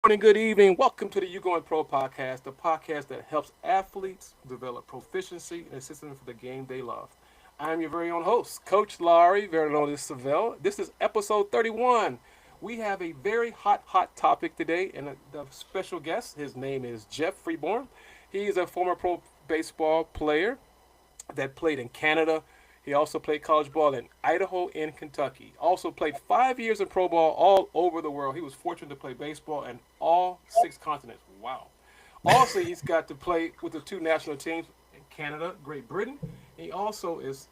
morning, good evening. Welcome to the YouGoin'Pro podcast, the podcast that helps athletes develop proficiency and system for the game they love. I'm your very own host, Coach Laurie, very known as Savell. This is episode 31. We have a very hot topic today, and the special guest, his name is Jeff Freeborn. He is a former pro baseball player that played in Canada. He also played college ball in Idaho and Kentucky. Also played 5 years in pro ball all over the world. He was fortunate to play baseball in all six continents. Wow. Also, he's got to play with the two national teams in Canada, Great Britain. He also is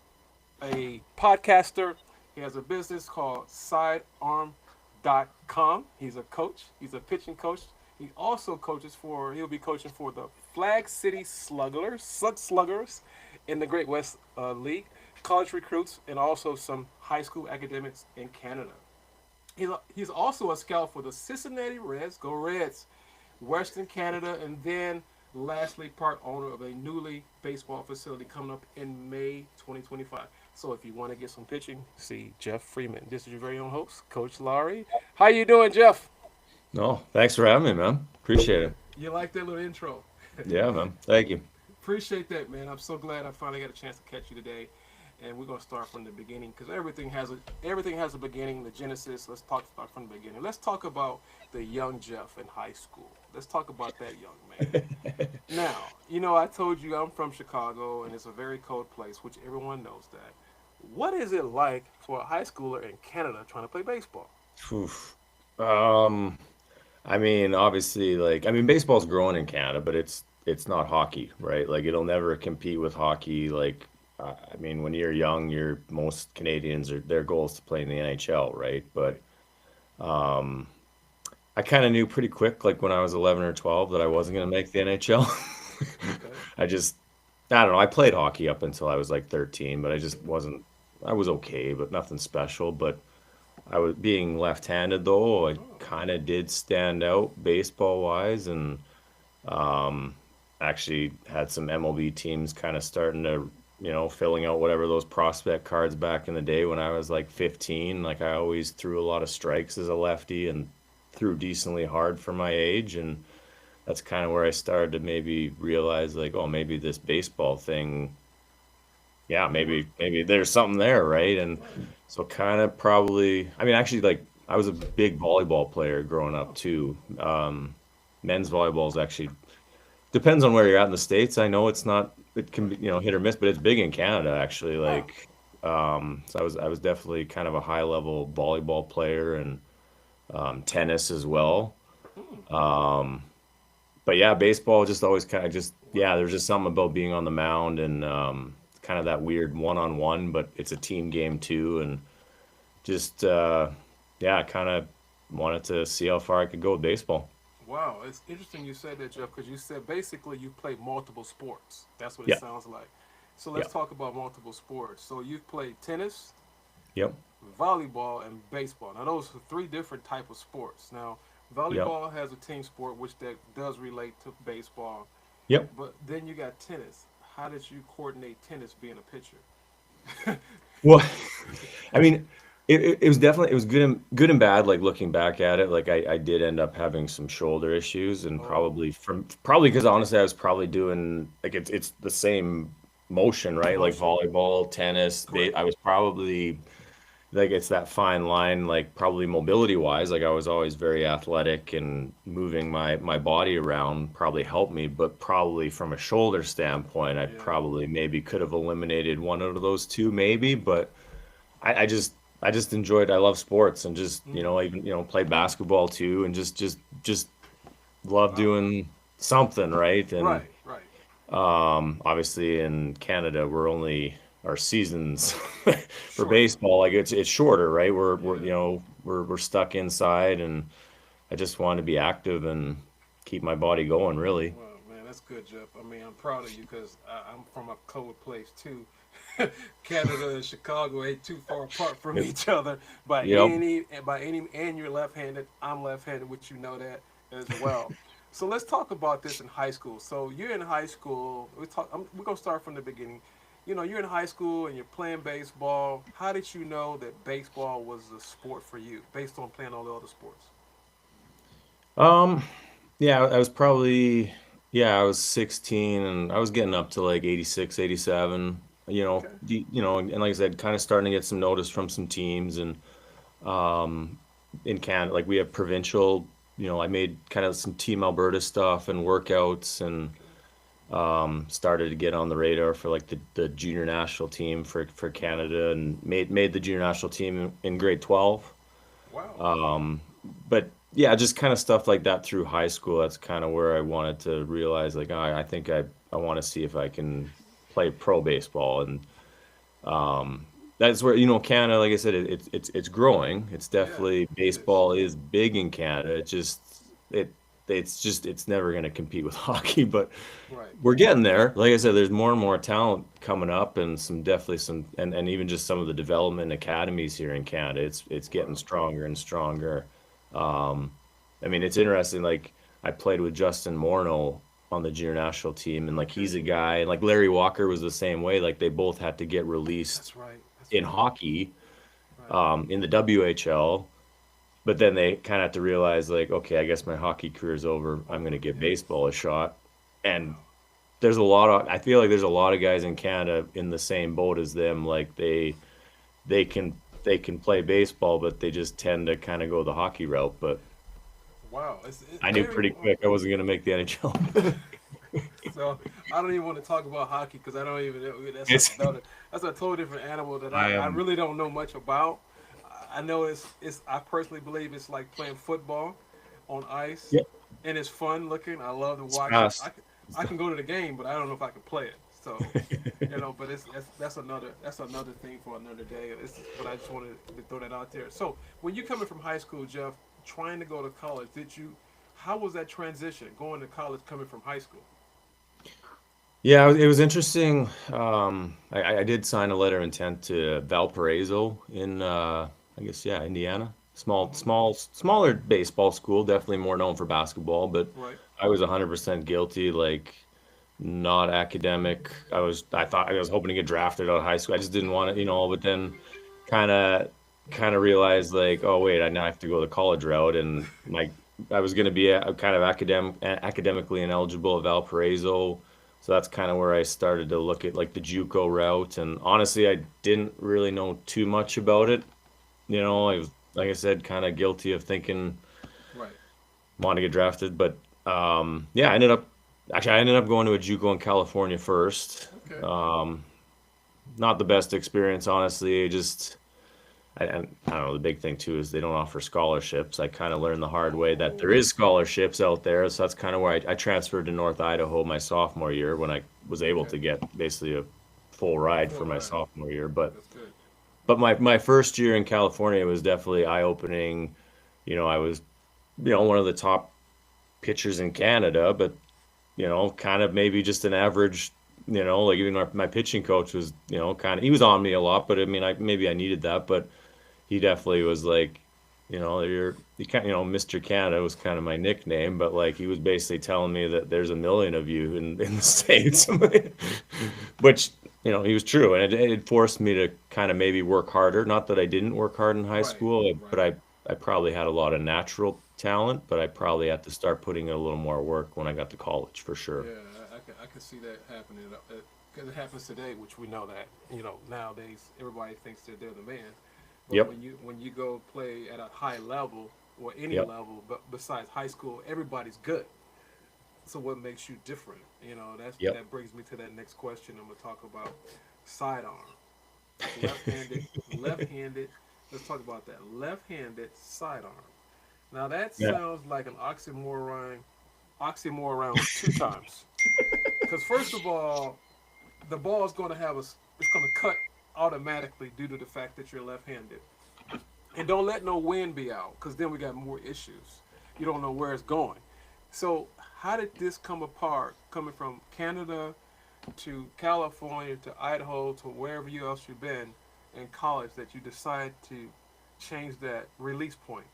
a podcaster. He has a business called sidearm.com. He's a coach. He's a pitching coach. He'll be coaching for the Flag City Sluggers in the Great West League, college recruits, and also some high school academics in Canada. He's also a scout for the Cincinnati Reds, go Reds, Western Canada, and then lastly, part owner of a newly baseball facility coming up in May 2025. So if you want to get some pitching, see Jeff Freeman. This is your very own host, Coach Laurie. How you doing, Jeff? No, thanks for having me, man. Appreciate it. You like that little intro? Yeah, man. Thank you. Appreciate that, man. I'm so glad I finally got a chance to catch you today, and we're gonna start from the beginning because everything has a beginning, the genesis. Let's start from the beginning. Let's talk about the young Jeff in high school. Let's talk about that young man. Now, I told you I'm from Chicago, and it's a very cold place, which everyone knows that. What is it like for a high schooler in Canada trying to play baseball? Oof. Um, obviously, baseball's growing in Canada, but it's not hockey, right? Like, it'll never compete with hockey. Like, when you're young, most Canadians their goal is to play in the NHL, right? But Right. um, I kind of knew pretty quick, like when I was 11 or 12, that I wasn't gonna make the NHL. Okay. I just, I don't know. I played hockey up until I was like 13, but I just wasn't. I was okay, but nothing special. But I was being left-handed though. I Oh. kind of did stand out baseball wise, and um, actually had some MLB teams kind of starting to, filling out whatever those prospect cards back in the day when I was like 15. Like I always threw a lot of strikes as a lefty and threw decently hard for my age, and that's kind of where I started to maybe realize like, oh, maybe this baseball thing, yeah, It maybe worked. maybe there's something there, right? And Right. so kind of probably, actually, like I was a big volleyball player growing up Oh. too. Men's volleyball is actually depends on where you're at in the States. I know it's not, it can be, hit or miss, but it's big in Canada actually. Oh. Like, so I was definitely kind of a high level volleyball player and tennis as well. Hmm. Um, but yeah, baseball just always kind of just, Wow. yeah, there's just something about being on the mound and kind of that weird one-on-one, but it's a team game too. And just, yeah, I kind of wanted to see how far I could go with baseball. Wow, it's interesting you said that, Jeff, because you said basically you play multiple sports. That's what it Yeah. sounds like. So let's Yeah. talk about multiple sports. So you've played tennis, Yep. volleyball, and baseball. Now those are three different type of sports. Now Yep. volleyball has a team sport, which that does relate to baseball. Yep. But then you got tennis. How did you coordinate tennis being a pitcher? Well, I mean, it was definitely, it was good and bad. Like looking back at it, like I did end up having some shoulder issues, and Oh, probably because honestly I was probably doing like it's the same motion, right? Like motion. volleyball, tennis. Correct. I was probably like it's that fine line, like probably mobility wise. Like I was always very athletic, and moving my body around probably helped me, but probably from a shoulder standpoint, I Yeah. probably maybe could have eliminated one out of those two, maybe, but. I just enjoyed. I love sports, and just Hmm. even played basketball too, and just love Wow. doing something, right. And Right. Right. obviously in Canada we're only our seasons for Shorter. baseball, like it's shorter, right. We're Yeah. we're stuck inside, and I just want to be active and keep my body going, really. Well, man, that's good, Jeff. I mean, I'm proud of you because I'm from a cold place too. Canada and Chicago ain't too far apart from Yep. each other Yep. and you're left-handed. I'm left-handed, which you know that as well. So let's talk about this in high school. So you're in high school. We're gonna start from the beginning. You're in high school and you're playing baseball. How did you know that baseball was a sport for you, based on playing all the other sports? Um, yeah, I was probably, yeah, I was 16 and I was getting up to like 86, 87. Okay. And like I said, kind of starting to get some notice from some teams and um in Canada, like we have provincial, I made kind of some Team Alberta stuff and workouts and Okay. started to get on the radar for like the junior national team for Wow. Canada and made the junior national team in grade 12. Wow. Um, but yeah, just kind of stuff like that through high school. That's kind of where I wanted to realize like, I think I want to see if I can play pro baseball. And that's where, Canada, like I said, it's growing. It's Yeah, definitely it is. baseball is big in Canada. It it's never going to compete with hockey, but Right. we're getting there. Like I said, there's more and more talent coming up, and some definitely some, and even just some of the development academies here in Canada. It's getting Wow. stronger and stronger. Um, I mean, it's interesting. Like I played with Justin Morneau on the junior national team, and like Okay. he's a guy, and like Larry Walker was the same way. Like they both had to get released That's right. That's in right. hockey, Right. in the WHL. But then they kind of have to realize, like, okay, I guess my hockey career is over. I'm going to Over. give Yeah. baseball a shot. And Wow. I feel like there's a lot of guys in Canada in the same boat as them. Like they can play baseball, but they just tend to kind of go the hockey route. But Wow. I knew Very. pretty quick I wasn't going to make the NHL. So I don't even want to talk about hockey because I don't even. It's That's a totally different animal that I I am really don't know much about. I know it's. I personally believe it's like playing football on ice, yeah, and it's fun looking. I love to it's watch it. fast. I can go to the game, but I don't know if I can play it. So, but that's another thing for another day. But I just wanted to throw that out there. So when you coming from high school, Jeff, trying to go to college, did you? How was that transition going to college coming from high school? Yeah, it was interesting. I did sign a letter of intent to Valparaiso in, I guess, yeah, Indiana. Hmm. Smaller baseball school, definitely more known for basketball, but Right. I was 100% guilty, like not academic. I thought I was hoping to get drafted out of high school. I just didn't want to, but then kind of kind of realized like, oh wait, I now have to go the college route, and I was going to be a kind of academically ineligible at Valparaiso. So that's kind of where I started to look at like the JUCO route. And honestly, I didn't really know too much about it. I was, like I said, kind of guilty of thinking Right. want to get drafted. But yeah, I ended up going to a JUCO in California first. Okay. Um, Not the best experience, honestly. I don't know. The big thing too is they don't offer scholarships. I kind of learned the hard way that there Oh. is scholarships out there. So that's kind of where I transferred to North Idaho my sophomore year when I was able Okay. to get basically a full ride for Full my ride. sophomore year. But That's good. but my first year in California was definitely eye opening. I was one of the top pitchers in Canada, but kind of maybe just an average. Like even my pitching coach was kind of he was on me a lot, but I mean I needed that, but he definitely was like, you can't, Mr. Canada was kind of my nickname, but like he was basically telling me that there's a million of you in the States, which, he was true. And it forced me to kind of maybe work harder. Not that I didn't work hard in high Right. school, but Right. I probably had a lot of natural talent, but I probably had to start putting in a little more work when I got to college for sure. Yeah, I can see that happening. Because it happens today, which we know that nowadays everybody thinks that they're the man. But Yep. when you go play at a high level or any Yep. level, but besides high school, everybody's good. So what makes you different? Yep. That brings me to that next question. I'm gonna talk about sidearm, left-handed, left-handed. Let's talk about that left-handed sidearm. Now that Yeah. sounds like an oxymoron two times. Because first of all, the ball is going to it's going to cut automatically due to the fact that you're left-handed. And don't let no wind be out, because then we got more issues. You don't know where it's going. So how did this come apart, coming from Canada to California to Idaho to wherever you else you've been in college, that you decide to change that release point?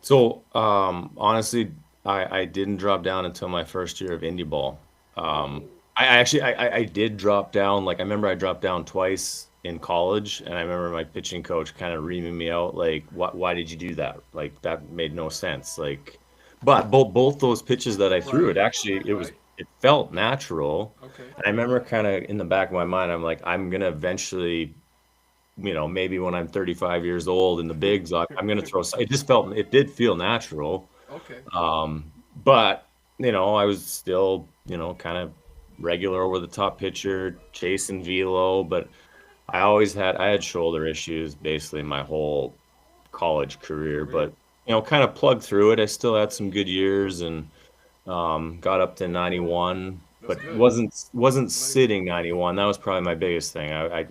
So, honestly, I didn't drop down until my first year of indie ball. Oh, I did drop down. Like I remember I dropped down twice in college, and I remember my pitching coach kind of reaming me out, like, "Why did you do that? Like that made no sense." Like, But both those pitches that I threw, Right. it Right. it felt natural. Okay. And I remember kind of in the back of my mind, I'm like, I'm gonna eventually, maybe when I'm 35 years old in the bigs, I'm gonna throw. It just felt, it did feel natural. Okay. But I was still, kind of regular over the top pitcher, chasing velo. But I had shoulder issues basically my whole college career. Career. But kind of plugged through it. I still had some good years and got up to 91, That's but good. wasn't That's amazing. sitting 91. That was probably my biggest thing. I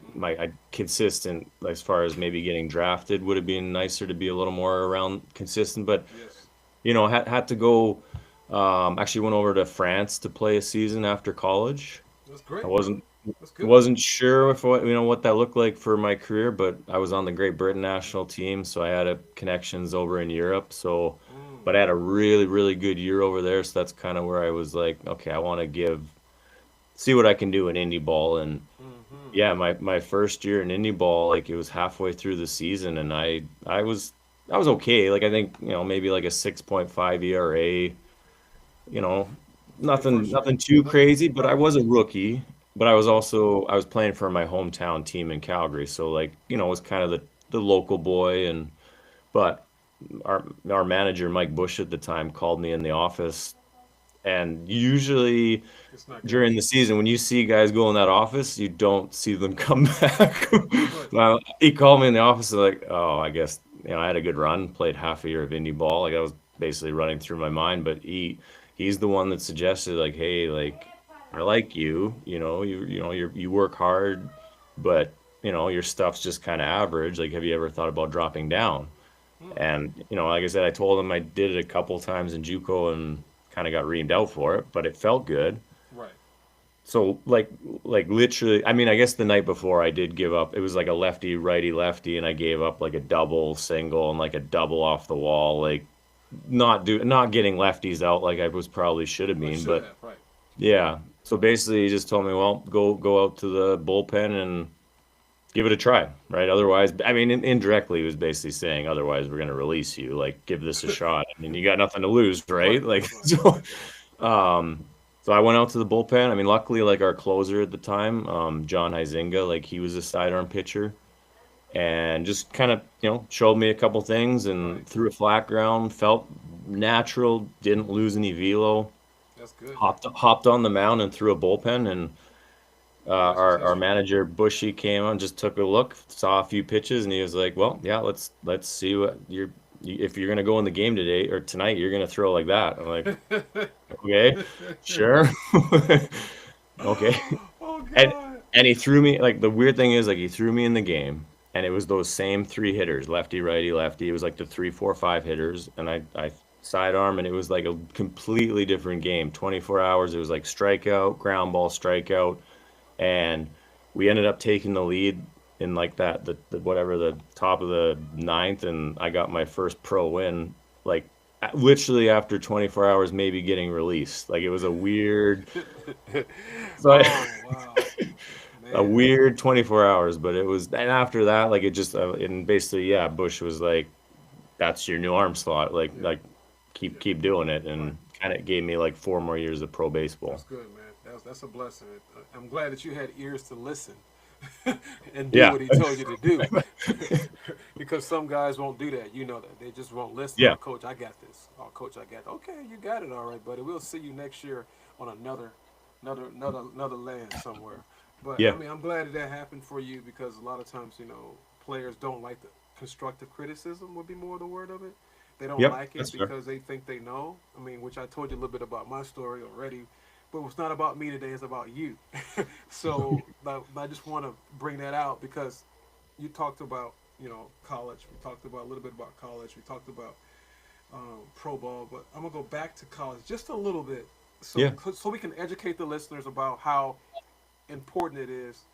consistent as far as maybe getting drafted would have been nicer to be a little more around consistent. But Yes. had to go. Actually went over to France to play a season after college. That's I great, brother. wasn't That's good. wasn't sure if what that looked like for my career, but I was on the Great Britain national team, so I had connections over in Europe. So, Mm. but I had a really really good year over there. So that's kind of where I was like, okay, I want to see what I can do in indie ball. And Mm-hmm. yeah, my first year in indie ball, like it was halfway through the season, and I was okay. Like I think maybe like a 6.5 ERA, you know, For your nothing first year. nothing too Nothing. crazy, but I Right. was a rookie. But I was playing for my hometown team in Calgary, so like, it was kind of the local boy. And but our manager Mike Bush at the time called me in the office, and usually It's not good. during the season when you see guys go in that office, you don't see them come back. Good. Well, he called me in the office and like, oh, I guess I had a good run, played half a year of indie ball. Like I was basically running through my mind, but he's the one that suggested like, hey, like I like you, you work hard, but your stuff's just kind of average. Like, have you ever thought about dropping down? Mm. And like I said, I told him I did it a couple times in JUCO and kind of got reamed out for it, but it felt good. Right. So like literally, I mean, I guess the night before I did give up. It was like a lefty, righty, lefty, and I gave up like a double, single, and like a double off the wall. Like not getting lefties out like I was probably should have Well, been. should But have. Right. yeah. So basically, he just told me, well, go out to the bullpen and give it a try, right? Otherwise, I mean, indirectly, he was basically saying, otherwise, we're going to release you. Like, give this a shot. I mean, you got nothing to lose, right? Right. Like, Right. um, so I went out to the bullpen. I mean, luckily, like our closer at the time, John Huizinga, like he was a sidearm pitcher, and just kind of, showed me a couple things Right. and threw a flat ground, felt natural, didn't lose any velo, That's good. hopped on the mound and threw a bullpen. And The rest was our history. manager Bushy came on, just took a look, saw a few pitches, and he was like, "Well, yeah, let's see what if you're gonna go in the game today or tonight, you're gonna throw like that." I'm like, "Okay, sure, okay." Oh And God. he threw me, like, the weird thing is, like, he threw me in the game, and it was those same three hitters, lefty, righty, lefty. It was like the 3, 4, 5 hitters, and I sidearm, and it was like a completely different game. 24 hours, it was like strikeout, ground ball, strikeout. And we ended up taking the lead in like the whatever the top of the ninth, and I got my first pro win, like literally after 24 hours, maybe getting released. Like it was a weird, so Oh wow, a man. weird 24 hours, but it was. And after that, like it just, and basically, yeah, Bush was like, "That's your new arm slot. Like Yeah. keep Yeah. keep doing it," Right. and kind of gave me like 4 more years of pro That's baseball. good, man. That's a blessing. I'm glad that you had ears to listen and do Yeah, what he told you to do. Because some guys won't do that. You know that they just won't listen. yeah, Oh, coach, I got this. Oh, coach, I got. Okay, you got it. All right, buddy. We'll see you next year on another land somewhere. But yeah, I mean, I'm glad that that happened for you because a lot of times, players don't like the constructive criticism. Would be more the word of it. They don't yep, like it that's fair. because they think they know. I mean, which I told you a little bit about my story already. But it's not about me today. It's about you. So I just want to bring that out because you talked about college. We talked about a little bit about college. We talked about pro ball, but I'm gonna go back to college just a little bit, Yeah. so we can educate the listeners about how important it is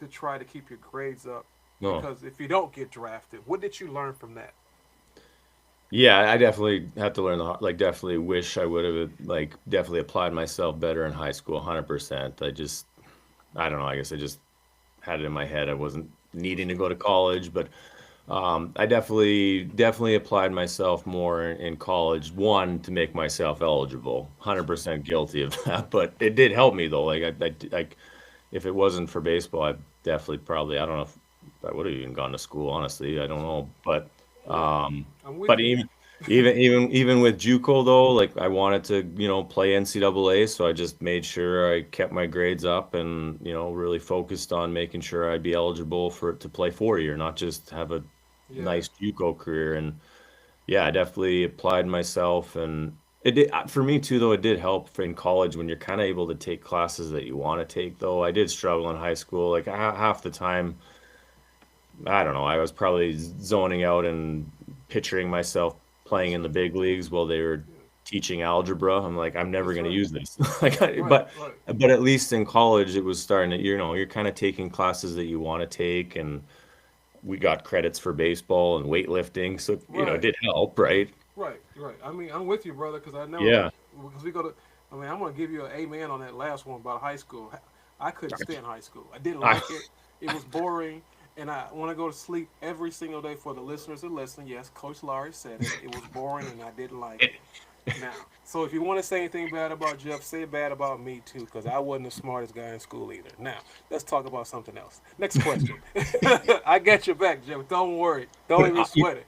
to try to keep your grades up. No. Because if you don't get drafted, what did you learn from that? Yeah, I definitely had to learn like definitely wish I would have like definitely applied myself better in high school, 100%. I don't know, I guess I just had it in my head I wasn't needing to go to college, but I definitely applied myself more in college. One, to make myself eligible. 100% guilty of that, but it did help me though. Like if it wasn't for baseball, I definitely probably I don't know if I would have even gone to school. Honestly, I don't know, Yeah, um, I'm with but you. even with JUCO though, like I wanted to play NCAA, so I just made sure I kept my grades up and really focused on making sure I'd be eligible for to play 4 year, not just have a Yeah, nice JUCO career. And yeah, I definitely applied myself, and it did for me too. Though it did help in college when you're kind of able to take classes that you want to take. Though I did struggle in high school. Like half the time, I don't know. I was probably zoning out and picturing myself playing in the big leagues while they were yeah, teaching algebra. I'm like, I'm never that's going to right. use this. Like, Right, right, but at least in college, it was starting to, you're kind of taking classes that you want to take, and we got credits for baseball and weightlifting, so it right. did help, right? Right, right. I mean, I'm with you, brother, because I know Yeah. because we go to. I mean, I'm gonna give you an amen on that last one about high school. I couldn't stand high school. I didn't I, like it. It was boring, and I want to go to sleep every single day. For the listeners that listen, yes, Coach Laurie said it. It was boring, and I didn't like it. Now, so if you want to say anything bad about Jeff, say it bad about me too, because I wasn't the smartest guy in school either. Now, let's talk about something else. Next question. I got your back, Jeff. Don't worry. Don't but even sweat it.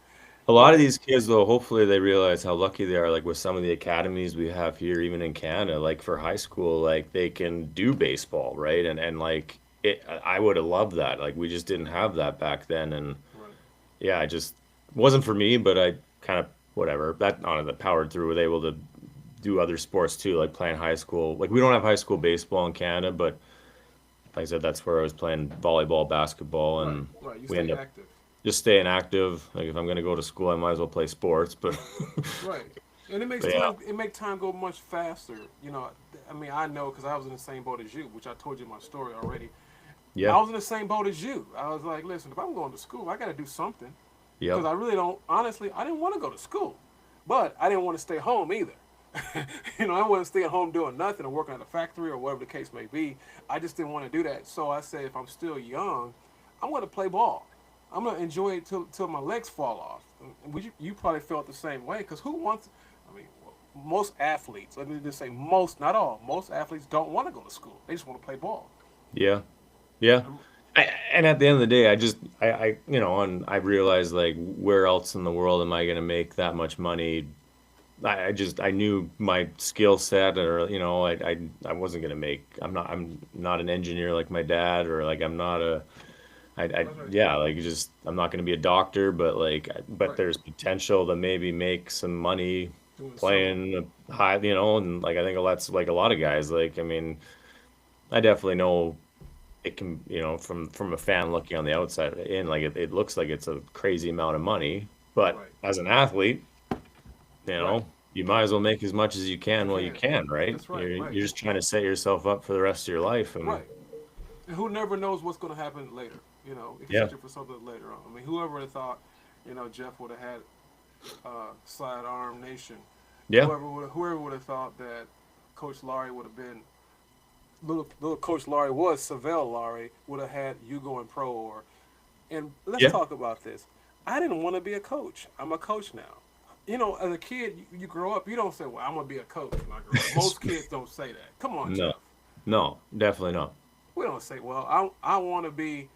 a lot of But these kids, though, hopefully they realize how lucky they are, like with some of the academies we have here, even in Canada, like for high school, like they can do baseball, right? And like I would have loved that. Like we just didn't have that back then, and right. yeah, I just wasn't for me, but I kind of whatever that on that powered through, was able to do other sports too, like playing high school. Like we don't have high school baseball in Canada, but like I said, that's where I was playing volleyball, basketball, Right, and right. You we stay end up active. just staying active. Like if I'm gonna go to school, I might as well play sports. But, Right, and it makes but yeah, time. It make time go much faster. You know, I mean, I know because I was in the same boat as you, which I told you my story already. yeah, I was in the same boat as you. I was like, listen, if I'm going to school, I got to do something because yep, I really don't. Honestly, I didn't want to go to school, but I didn't want to stay home either. You know, I wasn't staying home doing nothing or working at a factory or whatever the case may be. I just didn't want to do that. So I said, if I'm still young, I'm going to play ball. I'm going to enjoy it till my legs fall off. And you probably felt the same way because who wants? I mean, most athletes. Let me just say most, not all. Most athletes don't want to go to school. They just want to play ball. yeah, yeah. Um, And at the end of the day, and I realized like where else in the world am I gonna make that much money? I knew my skill set, or I wasn't gonna make. I'm not an engineer like my dad, or like I'm not a that's right. yeah, like just I'm not going to be a doctor, but but Right. there's potential to maybe make some money Doing something. playing high, and like I think that's like a lot of guys. Like I mean, I definitely know it can, from a fan looking on the outside in, like it looks like it's a crazy amount of money, but Right. as an athlete, you Right. know, you might as well make as much as you You can while you can. can, right? That's right. You're Right. you're just trying to set yourself up for the rest of your life, and Right. And who never knows what's going to happen later? You know, it can yeah, set you for something later on. I mean, whoever would have thought, Jeff would have had sidearm nation. yeah, Whoever would have thought that Coach Laurie would have been little Coach Laurie was Savell Laurie would have had YouGoin'Pro or and let's yeah. talk about this. I didn't want to be a coach. I'm a coach now. You know, as a kid, you grow up. You don't say, "Well, I'm gonna be a coach when I grow up." Most kids don't say that. Come on, No, Jeff. no, definitely not. We don't say, "Well, I want to be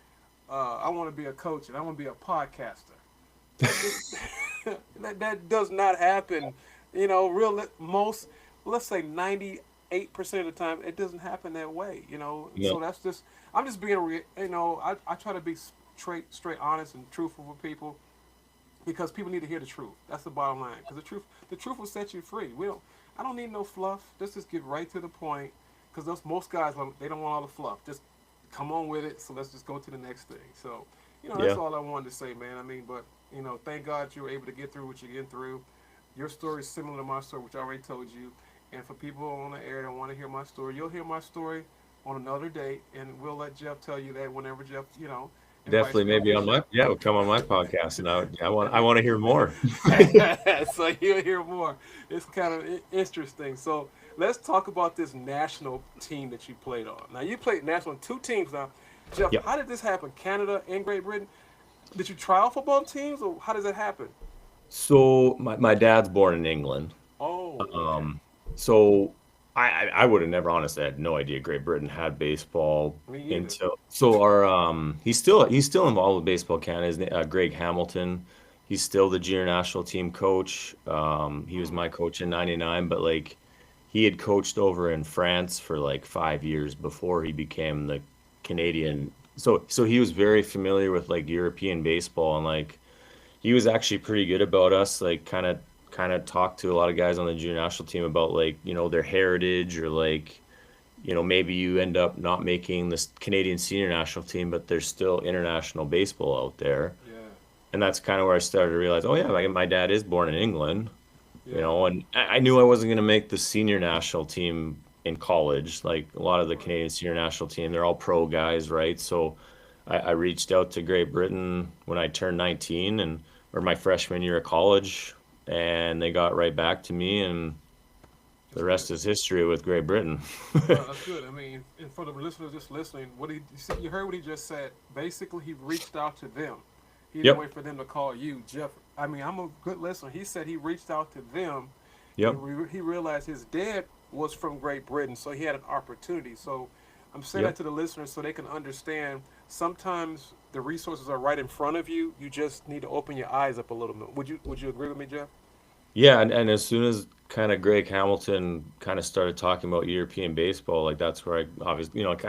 I want to be a coach and I want to be a podcaster." That just that does not happen. You know, real most let's say 98% of the time it doesn't happen that way. You know, No, so that's just I'm just being I try to be straight honest and truthful with people because people need to hear the truth. That's the bottom line. Because the truth will set you free. We don't. I don't need no fluff. Let's just get right to the point. Because those most guys they don't want all the fluff. Just come on with it. So let's just go to the next thing. So that's yeah, all I wanted to say, man. I mean, but thank God you were able to get through what you're getting through. Your story is similar to my story, which I already told you. And for people on the air that want to hear my story, you'll hear my story on another date, and we'll let Jeff tell you that whenever Jeff, invites definitely me on maybe his on my show. yeah, would come on my podcast, and I want And I want to hear more. so you'll hear more. It's kind of interesting. So let's talk about this national team that you played on. Now you played national on two teams now. Jeff, Yep. how did this happen? Canada and Great Britain. Did you try out football teams, or how does that happen? So my dad's born in England. Oh, okay. Um, so I would have never honestly had no idea Great Britain had baseball Me either. until so our he's still involved with Baseball Canada. Greg Hamilton. He's still the junior national team coach. He was Hmm. my coach in '99, but like he had coached over in France for like 5 years before he became the Canadian. So he was very familiar with like European baseball and like he was actually pretty good about us, like kind of talked to a lot of guys on the junior national team about like, their heritage or like, maybe you end up not making this Canadian senior national team, but there's still international baseball out there. Yeah. And that's kind of where I started to realize, oh yeah, like my dad is born in England, Yeah. and I knew I wasn't going to make the senior national team in college. Like a lot of the Right. Canadian senior national team, they're all pro guys, right? So I reached out to Great Britain when I turned 19 or my freshman year of college, and they got right back to me, and That's the good. rest is history with Great Britain. No, that's good. I mean, and for the listeners just listening, you heard what he just said. Basically, he reached out to them. He didn't Yep, wait for them to call you, Jeff. I mean, I'm a good listener. He said he reached out to them, yep, and he realized his dad was from Great Britain, so he had an opportunity. So I'm saying that yep. to the listeners so they can understand. Sometimes the resources are right in front of you. You just need to open your eyes up a little bit. Would you agree with me, Jeff? Yeah, and as soon as kind of Greg Hamilton kind of started talking about European baseball, like that's where I obviously, like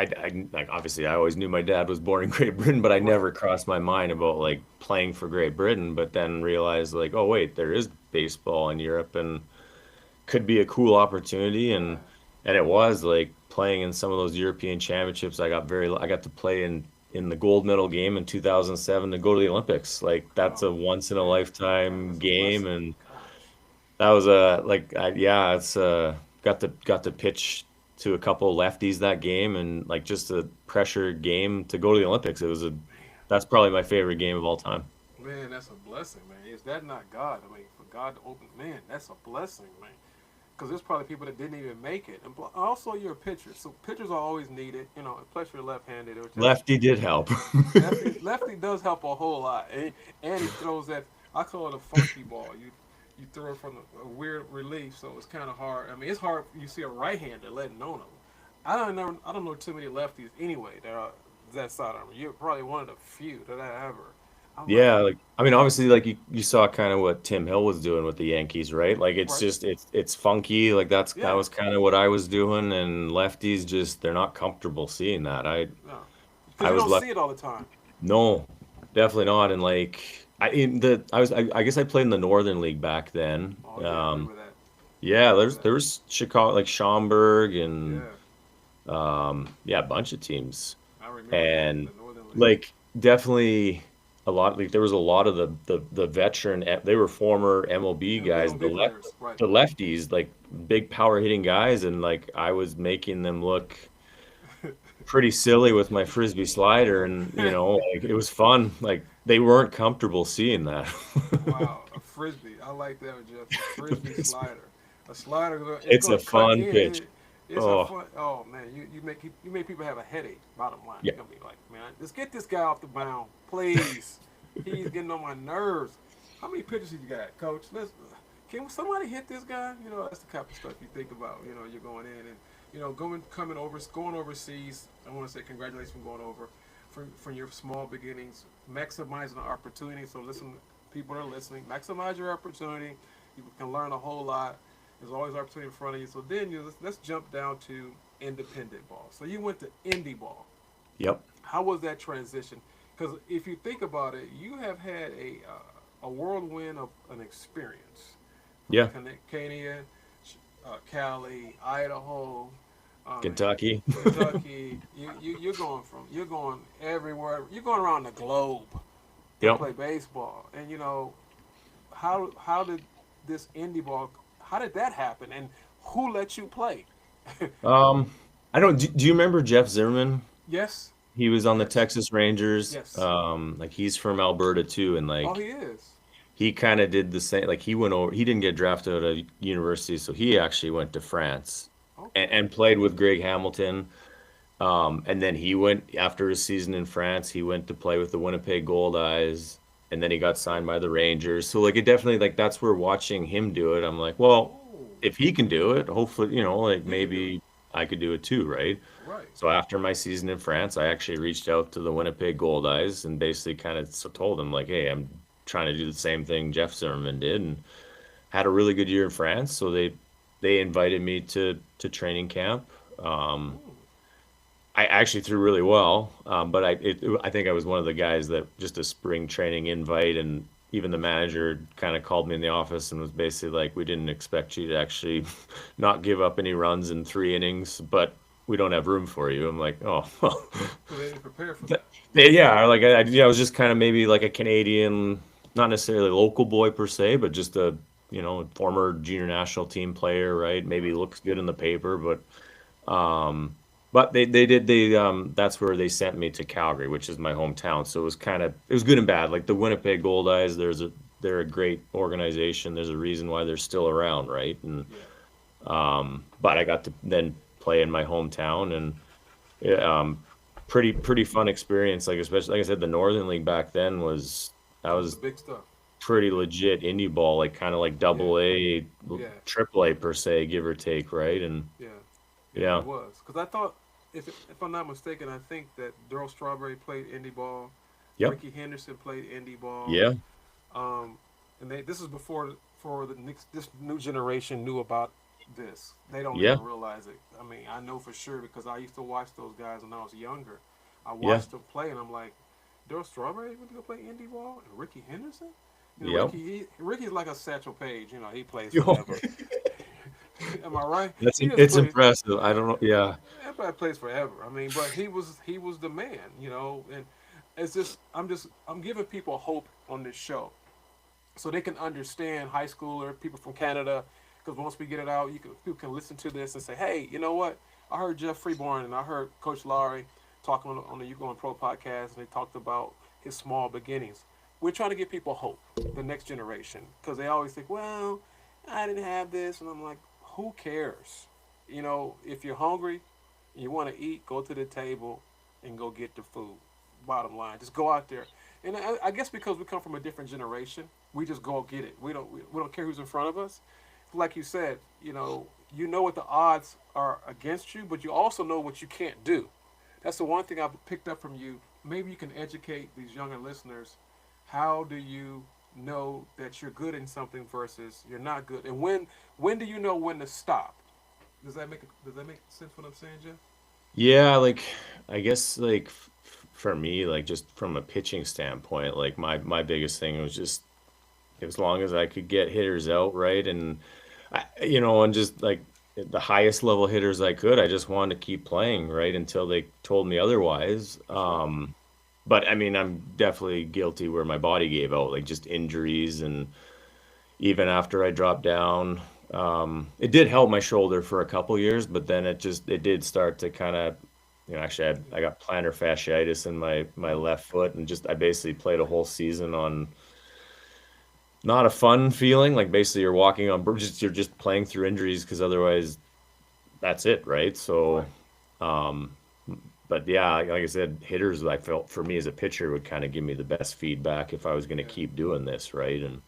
like obviously I always knew my dad was born in Great Britain, but I Right. never crossed my mind about like playing for Great Britain, but then realized like, oh wait, there is baseball in Europe and could be a cool opportunity and it was like playing in some of those European championships. I got to play in the gold medal game in 2007 to go to the Olympics. Like that's Oh a once in a man, God, lifetime that's a game blessing. and Gosh. that was a yeah, it's got to pitch to a couple of lefties that game and like just a pressure game to go to the Olympics. That's probably my favorite game of all time. Man, that's a blessing, man. Is that not God? I mean, for God to open, man, that's a blessing, man. Because there's probably people that didn't even make it. And also, you're a pitcher, so pitchers are always needed. Plus you're left-handed, which is Lefty did help. lefty does help a whole lot. And he throws that, I call it a funky ball. You throw it from a weird relief, so it's kind of hard. I mean, it's hard. You see a right-hander letting on them. I don't know too many lefties anyway that are that side armor. You're probably one of the few that I ever. I'm like, Yeah, like I mean, obviously, like you saw kind of what Tim Hill was doing with the Yankees, right? Like it's right, just it's funky. Like that yeah, was kind of what I was doing, and lefties just they're not comfortable seeing that. I no, because I you was don't lucky. see it all the time. No, definitely not. And like I guess I played in the Northern League back then. Oh yeah, I remember that. I Yeah, remember that. there was Chicago like Schaumburg and Yeah, yeah, a bunch of teams. I remember that And the Northern League. like definitely a lot like there was a lot of the veteran they were former MLB guys, MLB players, right? the lefties, like big power hitting guys and like I was making them look pretty silly with my frisbee slider and like it was fun. Like they weren't comfortable seeing that. Wow, a frisbee. I like that, Jeff. A frisbee It's slider. A slider. It's it's going a to cut fun in. pitch. It's a Oh, fun. Oh man, you make people have a headache. Bottom line, yeah. you're gonna be like, man, let's get this guy off the mound, please. He's getting on my nerves. How many pitches you got, Coach? Can somebody hit this guy? That's the type of stuff you think about. You're going in and going overseas. I want to say congratulations for going over, for your small beginnings, maximizing the opportunity. So listen, people that are listening, maximize your opportunity. You can learn a whole lot. There's always opportunity in front of you. So then let's jump down to independent ball. So you went to indie ball. Yep. How was that transition? Because if you think about it, you have had a whirlwind of an experience from Yeah. Kenya, Cali, Idaho, I mean, Kentucky. Kentucky. You're going everywhere. You're going around the globe to Yep. play baseball. And how did this indie ball? How did that happen? And who let you play? Um, I don't. Do you remember Jeff Zimmerman? Yes, He was on the yes, Texas Rangers. yes. Like he's from Alberta too, and Oh, like he is. he kind of did the same. Like he went over. He didn't get drafted out of university, so he actually went to France Okay. and played with Greg Hamilton. And then he went after his season in France. He went to play with the Winnipeg Gold Eyes, and then he got Okay. signed by the Rangers. So like it definitely like that's where watching him do it. I'm like, well, Oh, if he can do it, hopefully, like you can do it. maybe I could do it too, right? Right. So after my season in France, I actually reached out to the Winnipeg Gold Eyes and basically kind of told them like, hey, I'm trying to do the same thing Jeff Zimmerman did, and had a really good year in France. So they invited me to training camp. Um, Mm, I actually threw really well, but I think I was one of the guys that just a spring training invite, and even the manager kind of called me in the office and was basically like, "We didn't expect you to actually not give up any runs in 3 innings, but we don't have room for you." I'm like, "Oh, well." so they didn't prepare for that. Yeah, like yeah, I was just kind of maybe like a Canadian, not necessarily local boy per se, but just a former junior national team player, right? Maybe Right. looks good in the paper, um, but they that's where they sent me to Calgary, which is my hometown. So it was good and bad. Like the Winnipeg Gold Eyes, they're a great organization. There's a reason why they're still around, right? And Yeah. but I got to then play in my hometown, and yeah, pretty fun experience. Like especially like I said, the Northern League back then was that That was the was big stuff. pretty legit indie ball, like kind of like Yeah. double A, Yeah. triple A per se, give or take, right? And Yeah. Yeah. It yeah, was because I thought, if I'm not mistaken, I think that Daryl Strawberry played indie ball, yep, Ricky Henderson played indie ball, yeah, um, and this is before the next this new generation knew about this. They don't yeah, even realize it. I mean, I know for sure because I used to watch those guys when I was younger. I yeah, watched them play, and I'm like, Daryl Strawberry went to go play indie ball, and Ricky Henderson. yep. Ricky's like a Satchel Paige. He plays Yo, forever. Am I right? that's He just it's plays. impressive. I don't know. Yeah, Everybody plays forever. I mean, but he was the man. And it's I'm giving people hope on this show so they can understand high schooler people from Canada. Because once we get it out, people can listen to this and say, hey, you know what? I heard Jeff Freeborn and I heard Coach Laurie talking on the You Going Pro podcast, and they talked about his small beginnings. We're trying to give people hope, the next generation, because they always think, well, I didn't have this, and I'm like, who cares? If you're hungry, you want to eat, go to the table and go get the food. Bottom line, just go out there. And I guess because we come from a different generation, we just go get it. We don't care who's in front of us. Like you said, you know what the odds are against you, but you also know what you can't do. That's the one thing I've picked up from you. Maybe you can educate these younger listeners. How do you know that you're good in something versus you're not good, and when do you know when to stop? Does that make sense what I'm saying, Jeff? yeah. Like I guess like for me, like just from a pitching standpoint, like my biggest thing was just as long as I could get hitters out right, and and just like the highest level hitters I could, I just wanted to keep playing right until they told me otherwise. That's right. But I mean, I'm definitely guilty where my body gave out, like just injuries, and even after I dropped down, it did help my shoulder for a couple years, but then it did start to kind of, actually I got plantar fasciitis in my Mm. left foot, and just I basically played a whole season on not a fun feeling. Like basically you're walking on just you're just playing through injuries because otherwise that's it, right? So, Right. um, but yeah, like I said, hitters I felt for me as a pitcher would kind of give me the best feedback if I was going to Yeah. keep doing this, right? And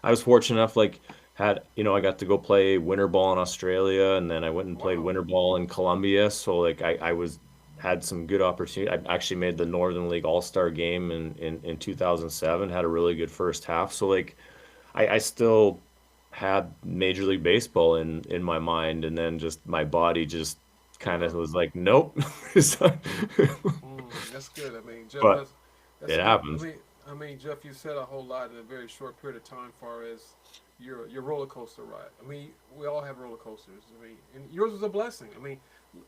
I was fortunate enough, like I got to go play winter ball in Australia, and then I went and played Wow. winter ball in Colombia. So like I was had some good opportunity. I actually made the Northern League All-Star game in 2007. Had a really good first half. So like I still had Major League Baseball in my mind, and then just my body just kind Okay. of was like, nope. So- That's good. I mean, Jeff, but that's it good. happens. I mean, Jeff, you said a whole lot in a very short period of time, far as your roller coaster ride. I mean, we all have roller coasters. I mean, and yours was a blessing. I mean,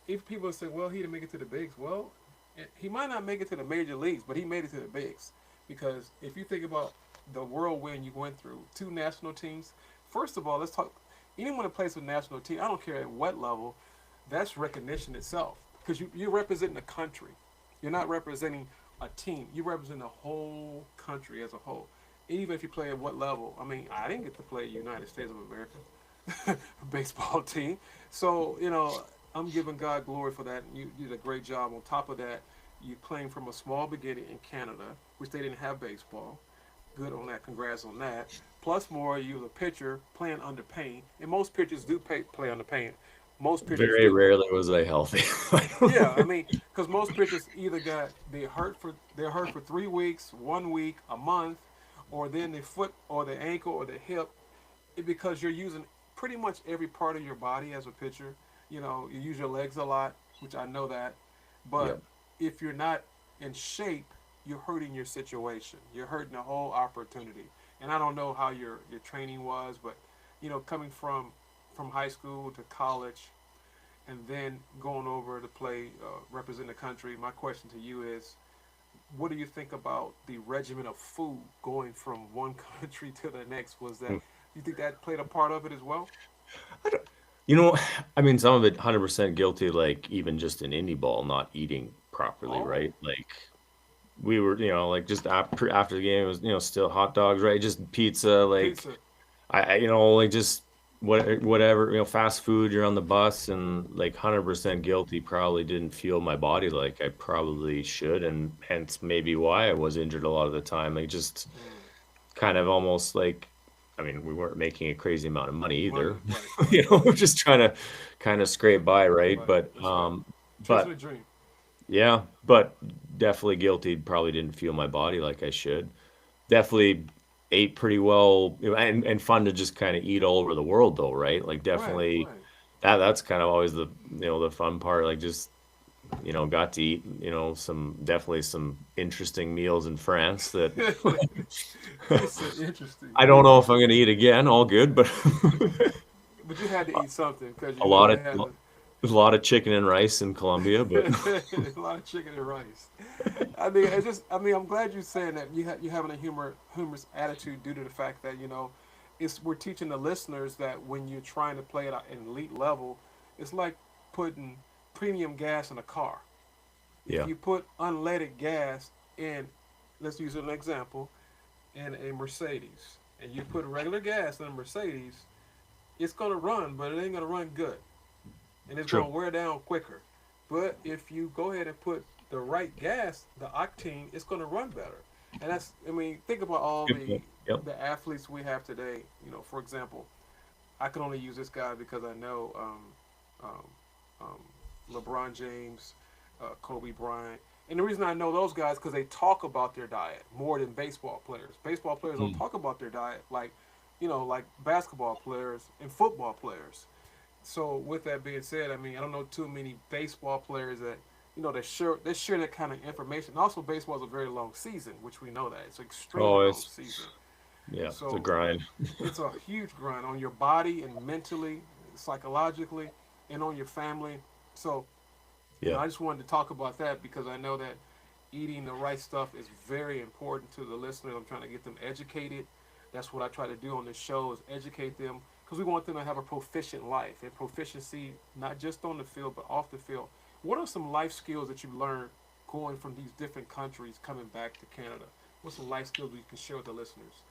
if people say, well, he didn't make it to the bigs, well, he might not make it to the major leagues, but he made it to the bigs. Because if you think about the whirlwind you went through, two national teams. First of all, let's talk. Anyone that plays with national team, I don't care at what level, that's recognition itself. Because you're representing a country. You're not representing a team. You represent the whole country as a whole. Even if you play at what level. I mean, I didn't get to play United States of America baseball team. So, I'm giving God glory for that. And you did a great job. On top of that, you playing from a small beginning in Canada, which they didn't have baseball. Good on that. Congrats on that. Plus, more, you was a pitcher playing under pain, and most pitchers do play under pain. Most pitchers Very do. rarely was I healthy. I don't Yeah, know. I mean, because most pitchers either got they're hurt for 3 weeks, 1 week, a month, or then the foot or the ankle or the hip, because you're using pretty much every part of your body as a pitcher. You know, you use your legs a lot, which I know that, but Yep. if you're not in shape, you're hurting your situation. You're hurting the whole opportunity. And I don't know how your training was, but coming from high school to college and then going over to play represent the country. My question to you is, what do you think about the regimen of food going from one country to the next? Was that you think that played a part of it as well? I don't, you know, I mean, some of it 100% guilty, like even just in indie ball, not eating properly, Oh, right? Like we were, like just after the game, it was, still hot dogs, right? Just pizza, like pizza. like just whatever, fast food, you're on the bus and like 100% guilty, probably didn't feel my body like I probably should. And hence maybe why I was injured a lot of the time. Like just Mm, kind of almost like, I mean, we weren't making a crazy amount of money either. money, right, right, We're right, just trying to kind of scrape by, right? right. That's right. Chasing But a dream. yeah, but definitely guilty. Probably didn't feel my body like I should. Definitely ate pretty well, and fun to just kind of eat all over the world though, right? Like Right, definitely right. that's kind of always the fun part. Like just got to eat some definitely some interesting meals in France that He said interesting. I don't know if I'm gonna eat again. All good, but But you had to eat something because a lot they of had a lot of chicken and rice in Colombia, but a lot of chicken and rice. I mean, it's just. I mean, I'm glad you're saying that you having a humorous attitude due to the fact that it's we're teaching the listeners that when you're trying to play at an elite level, it's like putting premium gas in a car. If yeah, you put unleaded gas in, let's use an example, in a Mercedes, and you put regular gas in a Mercedes, it's gonna run, but it ain't gonna run good, and it's gonna true. wear down quicker. But if you go ahead and put the right gas, the octane, it's gonna run better. And that's, I mean, think about all Good the point. Yep. the athletes we have today. For example, I can only use this guy because I know um, um, LeBron James, Kobe Bryant. And the reason I know those guys because they talk about their diet more than baseball players. Baseball players don't Mm. talk about their diet like basketball players and football players. So with that being said, I mean I don't know too many baseball players that they share that kind of information. And also, baseball is a very long season, which we know that it's an extremely Oh, long it's season. yeah, it's a So grind. it's a huge grind on your body and mentally, psychologically, and on your family. So Yeah. I just wanted to talk about that because I know that eating the right stuff is very important to the listeners. I'm trying to get them educated. That's what I try to do on this show is educate them because we want them to have a proficient life and proficiency not just on the field but off the field. What are some life skills that you learned going from these different countries coming back to Canada? What's some life skills you can share with the listeners?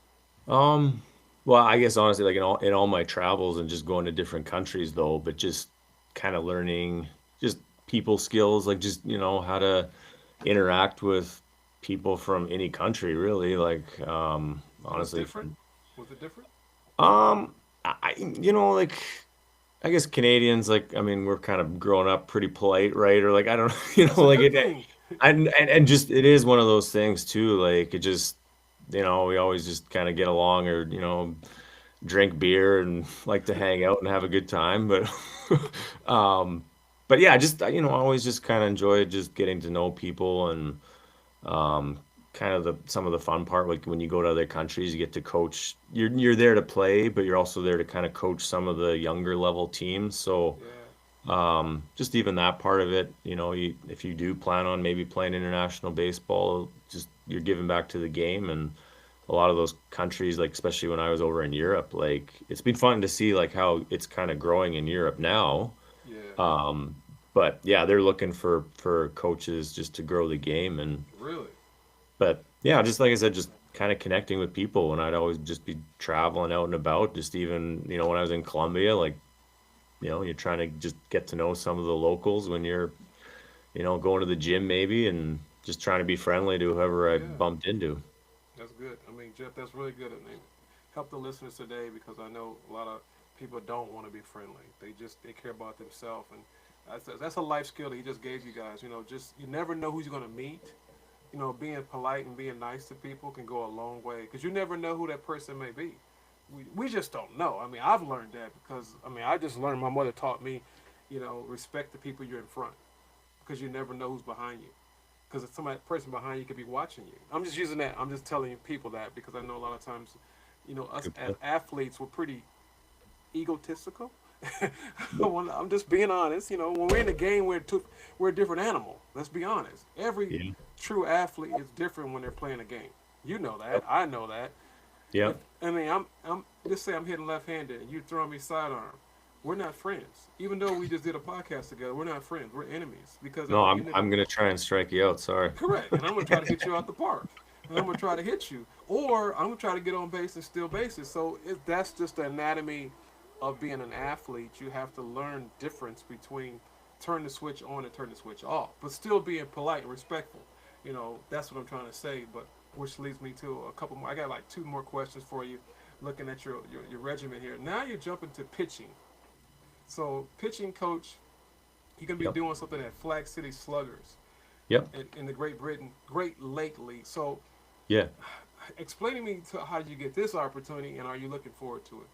Um, well, I guess honestly, like in all my travels and just going to different countries though, but just kind of learning just people skills, like just, how to interact with people from any country, really. Like, It was honestly, different. from, Was it different? like, I guess Canadians, like, I mean, we're kind of growing up pretty polite, right? Or like, I don't, That's a like good it, thing. and just it is one of those things too. Like it just, we always just kind of get along, or drink beer and like to hang out and have a good time. Um, but yeah, just I always just kind of enjoy just getting to know people and um, kind of the some of the fun part. Like when you go to other countries, you get to coach. You're there to play, but you're also there to kind of coach some of the younger level teams. So Yeah. just even that part of it, if you do plan on maybe playing international baseball, just you're giving back to the game. And a lot of those countries, like especially when I was over in Europe, like it's been fun to see like how it's kind of growing in Europe now. Yeah. Um, but yeah, they're looking for coaches just to grow the game. And Really. but yeah, just like I said, just kind of connecting with people. And I'd always just be traveling out and about, just even when I was in Colombia, like you're trying to just get to know some of the locals when you're, going to the gym maybe and just trying to be friendly to whoever I Yeah, bumped into. that's good. I mean, Jeff, that's really good. I mean, help the listeners today because I know a lot of people don't want to be friendly. They care about themselves, and that's a life skill that he just gave you guys. Just you never know who you're gonna meet. Being polite and being nice to people can go a long way because you never know who that person may be. We just don't know. I mean, I've learned that because I just learned. My mother taught me, respect the people you're in front because you never know who's behind you. Because somebody person behind you could be watching you. I'm just using that. I'm just telling people that because I know a lot of times, us Good as point. athletes, we're pretty egotistical. Yep. I'm just being honest. When we're in the game, we're a different animal. Let's be honest. Every Yeah. true athlete is different when they're playing a game. You know that. Yep. I know that. Yeah. If I'm just say I'm hitting left-handed and you throwing me sidearm, we're not friends. Even though we just did a podcast together, we're not friends. We're enemies because at No, the I'm end of the I'm gonna try and strike you out. Sorry. correct, and I'm gonna try to hit you out the park, and I'm gonna try to hit you, or I'm gonna try to get on base and steal bases. So that's just the anatomy of being an athlete. You have to learn difference between turn the switch on and turn the switch off, but still being polite and respectful. That's what I'm trying to say. But which leads me to a couple more. I got like two more questions for you. Looking at your regimen here. Now you're jumping to pitching. So pitching coach, you're gonna be Yep. doing something at Flag City Sluggers Yep. in the Great Britain Great Lake League. So Yeah. explain to me how did you get this opportunity and are you looking forward to it?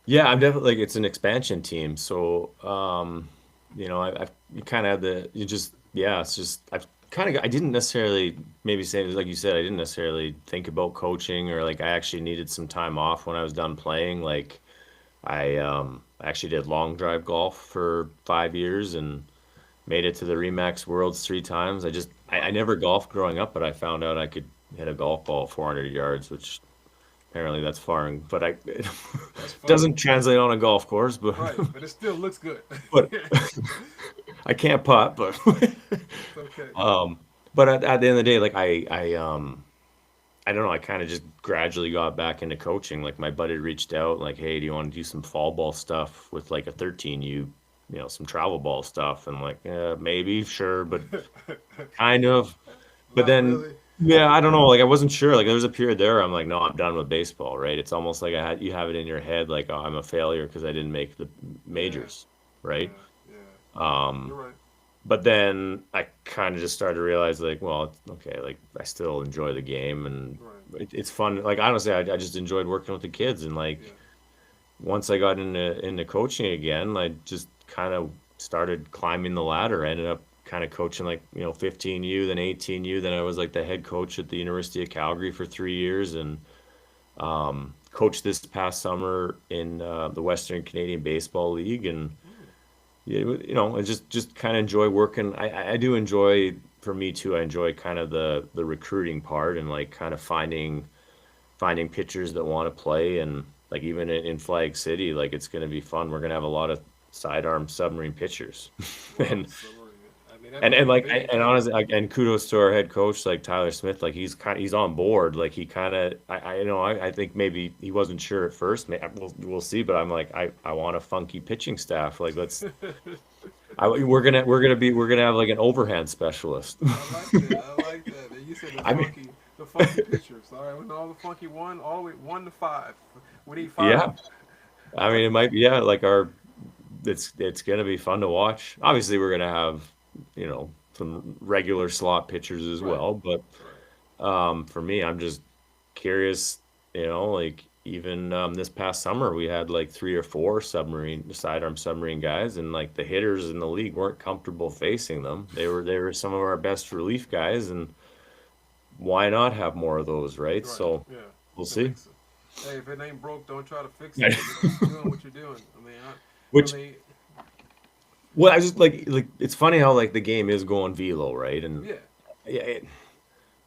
Yeah, I'm definitely like it's an expansion team. So, I've you kind of had you just, yeah, it's just, I didn't necessarily, maybe say, like you said, I didn't necessarily think about coaching or like I actually needed some time off when I was done playing. Like, I actually did long drive golf for 5 years and made it to the Remax Worlds 3 times. I Wow, never golfed growing up, but I found out I could hit a golf ball 400 yards, which apparently that's far, but it that's funny. doesn't translate on a golf course. But Right, but it still looks good. but I can't putt. But It's okay. um, at the end of the day, like I don't know. I kind of just gradually got back into coaching. Like my buddy reached out, like, "Hey, do you want to do some fall ball stuff with like a 13U, some travel ball stuff?" And I'm like, "Yeah, maybe, sure, but kind of." But Not then, really. yeah, I don't know. Like I wasn't sure. Like there was a period there. I'm like, no, I'm done with baseball. Right? It's almost like you have it in your head, like, oh, I'm a failure because I didn't make the Yeah, majors. Right? yeah, yeah. Um, You're right. but then I kind of just started to realize, like, well, okay, like I still enjoy the game and Right. it's fun. Like honestly, I just enjoyed working with the kids and like Yeah. once I got into coaching again, I just kind of started climbing the ladder. I ended up kind of coaching like, 15U, then 18U, then I was like the head coach at the University of Calgary for 3 years and coached this past summer in the Western Canadian Baseball League and Mm, I just kind of enjoy working. I do enjoy for me too. I enjoy kind of the recruiting part and like kind of finding pitchers that want to play and like even in Flag City, like it's going to be fun. We're going to have a lot of sidearm submarine pitchers, wow. and Summary. I mean, that and must and be like big and too. honestly, and kudos to our head coach like Tyler Smith. Like he's on board. Like he kind of I think maybe he wasn't sure at first. We'll see. But I'm like I want a funky pitching staff. Like we're gonna have like an overhand specialist. I like that. I like that. And you said I mean, the funky pictures. All right, when all the funky one, all the way 1 to 5. We need five. yeah. I mean, it might be, yeah, like it's gonna be fun to watch. Obviously, we're gonna have, some regular slot pitchers as Right, well, but right, for me, I'm just curious, like even this past summer we had like 3 or 4 sidearm submarine guys, and like the hitters in the league weren't comfortable facing them. They were some of our best relief guys, and why not have more of those, right? right. So Yeah, we'll it see. makes it. Hey, if it ain't broke, don't try to fix it. Just keep doing what you're doing. I Which mean, Well, I just like it's funny how like the game is going velo, right? And yeah, yeah,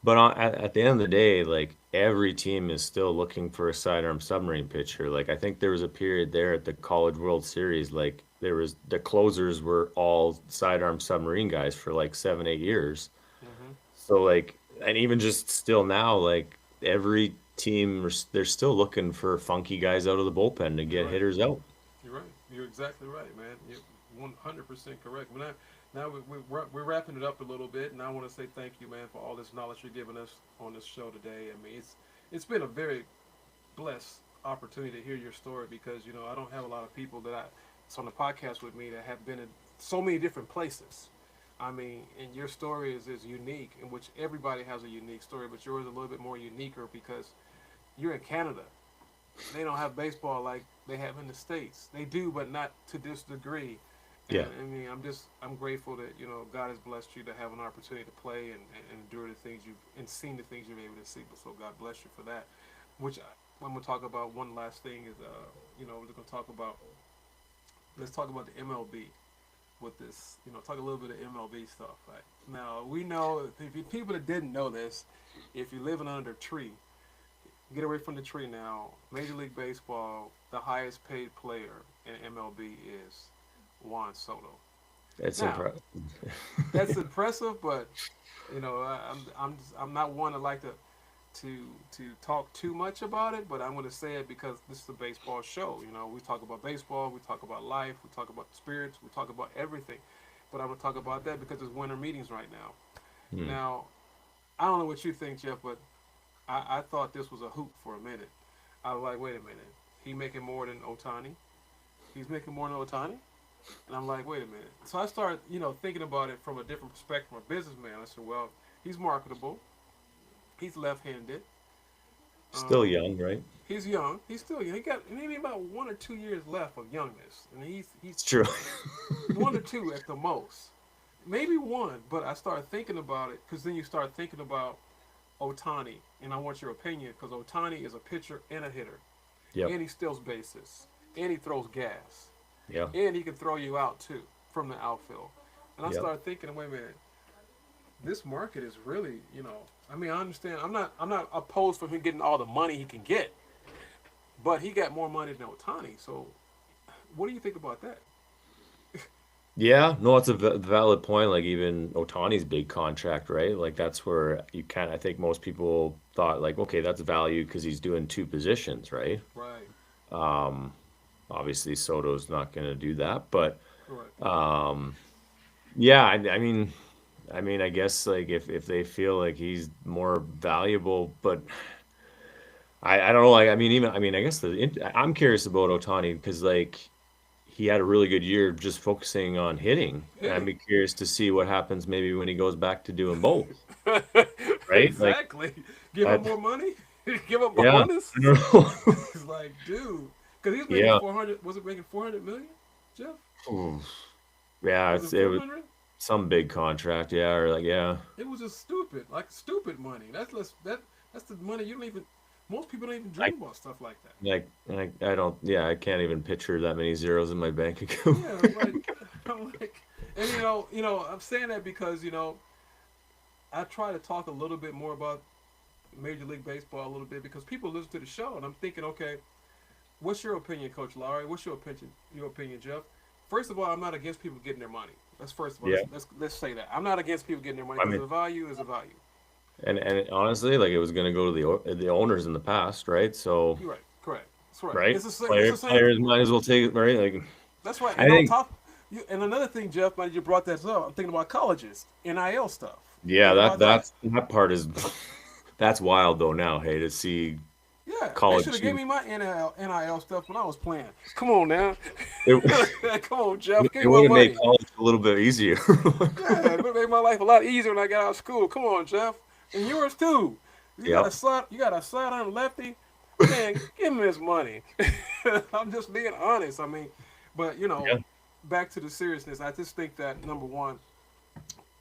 but at the end of the day, like every team is still looking for a sidearm submarine pitcher. Like I think there was a period there at the College World Series, like there was the closers were all sidearm submarine guys for like 7, 8 years. hmm, So like, and even just still now, like they're still looking for funky guys out of the bullpen to you're get right. hitters out. You're right. You're exactly right, man. You're 100% correct. Now we're wrapping it up a little bit, and I want to say thank you, man, for all this knowledge you're giving us on this show today. I mean, it's been a very blessed opportunity to hear your story because I don't have a lot of people that's on the podcast with me that have been in so many different places. I mean, and your story is unique, in which everybody has a unique story, but yours is a little bit more uniquer because you're in Canada. They don't have baseball like they have in the states. They do, but not to this degree. And Yeah. I mean, I'm grateful that God has blessed you to have an opportunity to play and endure the things you've and seen the things you're able to see. But so God bless you for that. Which I'm gonna talk about. One last thing is we're gonna talk about. Let's talk about the MLB with this. Talk a little bit of MLB stuff. Right now, we know if you, people that didn't know this, if you're living under a tree, get away from the tree now. Major League Baseball, the highest paid player in MLB is Juan Soto. It's Now, impressive. that's impressive, but I'm not one to like to talk too much about it, but I'm going to say it because this is a baseball show. We talk about baseball, we talk about life, we talk about spirits, we talk about everything. But I'm going to talk about that because it's winter meetings right now. Hmm. Now, I don't know what you think, Jeff, but I thought this was a hoop for a minute. I was like, wait a minute, he making more than Otani? He's making more than Otani? And I'm like, wait a minute. So I started, thinking about it from a different perspective, from a businessman. I said, well, he's marketable. He's left-handed. Still Um, young, right? he's young. He's still young. He got maybe about 1 or 2 years left of youngness, and he's It's true. 1 or 2 at the most, maybe one. But I started thinking about it because then you start thinking about Otani, and I want your opinion because Otani is a pitcher and a hitter, Yep. and he steals bases, and he throws gas, Yeah. and he can throw you out too from the outfield. And I Yep. started thinking, wait a minute, this market is really, I mean, I understand. I'm not opposed for him getting all the money he can get, but he got more money than Otani. So, what do you think about that? Yeah, no, it's a valid point. Like even Otani's big contract, right? Like that's where you can I think most people thought like, okay, that's value because he's doing two positions, right? Right. Um, Obviously Soto's not going to do that, but Correct. um, yeah, I mean, I guess like if they feel like he's more valuable, but I don't know. Like, I mean, I guess I'm curious about Otani because like he had a really good year just focusing on hitting. And I'd Hitting. be curious to see what happens maybe when he goes back to doing both, right? Like, Exactly. Give I, him more money. Give him yeah, bonus. I don't know. It's like, dude, because he was making Yeah. 400. Was it making 400 million, Jeff? Oof. Yeah, Was it it was 400? some big contract, yeah, or like yeah. It was just stupid, like stupid money. That's less. That's the money you don't even. Most people don't even I dream about stuff like that. I don't yeah, I can't even picture that many zeros in my bank account. Yeah, I'm like, I'm like, and I'm saying that because I try to talk a little bit more about Major League Baseball a little bit because people listen to the show, and I'm thinking, okay, what's your opinion, Coach Lowry? What's your opinion? Your opinion, Jeff? First of all, I'm not against people getting their money. That's first of all. Yeah. Let's say that I'm not against people getting their money I because mean, the value is a value. and honestly, like it was gonna go to the owners in the past, right? So, You're right. Correct. That's right. right? It's the same. It's the same. Players might as well take it, right? Like That's right. I And on think top, and another thing, Jeff, now that you brought that up, I'm thinking about colleges, NIL stuff. yeah, Think about that. that part is that's wild though now, hey, to see Yeah, they should college have gave shoot. me my NIL stuff when I was playing. Come on now. It, Come on, Jeff. Give it me my would have made money. college a little bit easier. Yeah, it would made my life a lot easier when I got out of school. Come on, Jeff. And yours too. Yep. You got a sidearm lefty. Man, give me his money. I'm just being honest. I mean, but Yeah. back to the seriousness. I just think that number one,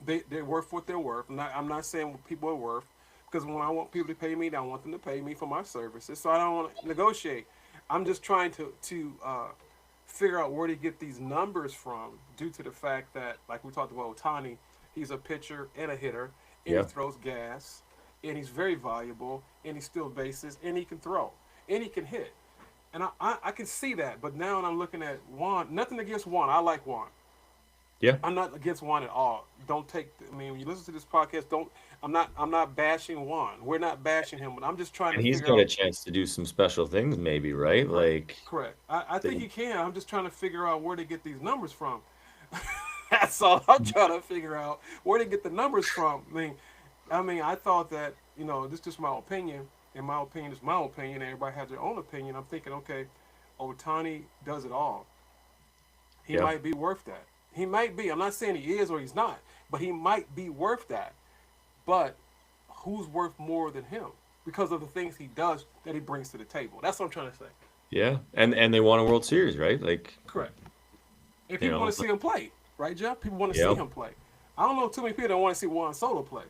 they're worth what they're worth. I'm not saying what people are worth because when I want people to pay me, I want them to pay me for my services. So I don't want to negotiate. I'm just trying to figure out where to get these numbers from due to the fact that, like we talked about Otani, he's a pitcher and a hitter, and he Yeah. throws gas, and he's very valuable, and he steals bases, and he can throw, and he can hit. And I can see that, but now when I'm looking at Juan, nothing against Juan. I like Juan. Yeah. I'm not against Juan at all. Don't take. I mean, when you listen to this podcast, don't. I'm not bashing Juan. We're not bashing him, but I'm just trying to And he's figure got a out. chance to do some special things, maybe, right? Correct. Like, Correct. I think they, he can. I'm just trying to figure out where to get these numbers from. That's all I'm trying to figure out. Where to get the numbers from. I mean, I thought that this is just my opinion, and my opinion is my opinion. And everybody has their own opinion. I'm thinking, okay, Otani does it all. He yeah, might be worth that. He might be. I'm not saying he is or he's not, but he might be worth that. But who's worth more than him because of the things he does that he brings to the table? That's what I'm trying to say. yeah. And they won a World Series, right? Like, Correct. And you people want know, to see him play, right, Jeff? People want to see yeah. him play. I don't know too many people that want to see Juan Soto play.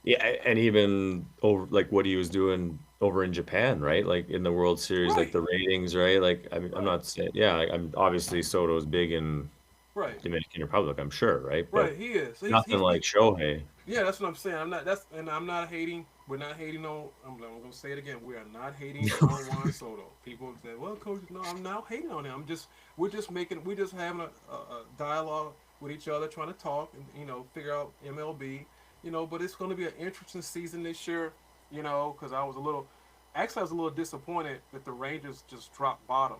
Yeah, and even over like what he was doing over in Japan, right? Like in the World Series, like Right. the ratings, right? Like I'm Right. not saying, yeah, I'm obviously Soto's big in Right. Dominican Republic, I'm sure, right? But Right. He is. nothing like Shohei. Yeah, that's what I'm saying. I'm not hating. We're not hating on. I'm gonna say it again. We are not hating on Juan Soto. People say, "Well, coach, no, I'm not hating on him. We're just having a dialogue with each other, trying to talk and figure out MLB. But it's going to be an interesting season this year. Because I was a little disappointed that the Rangers just dropped bottom.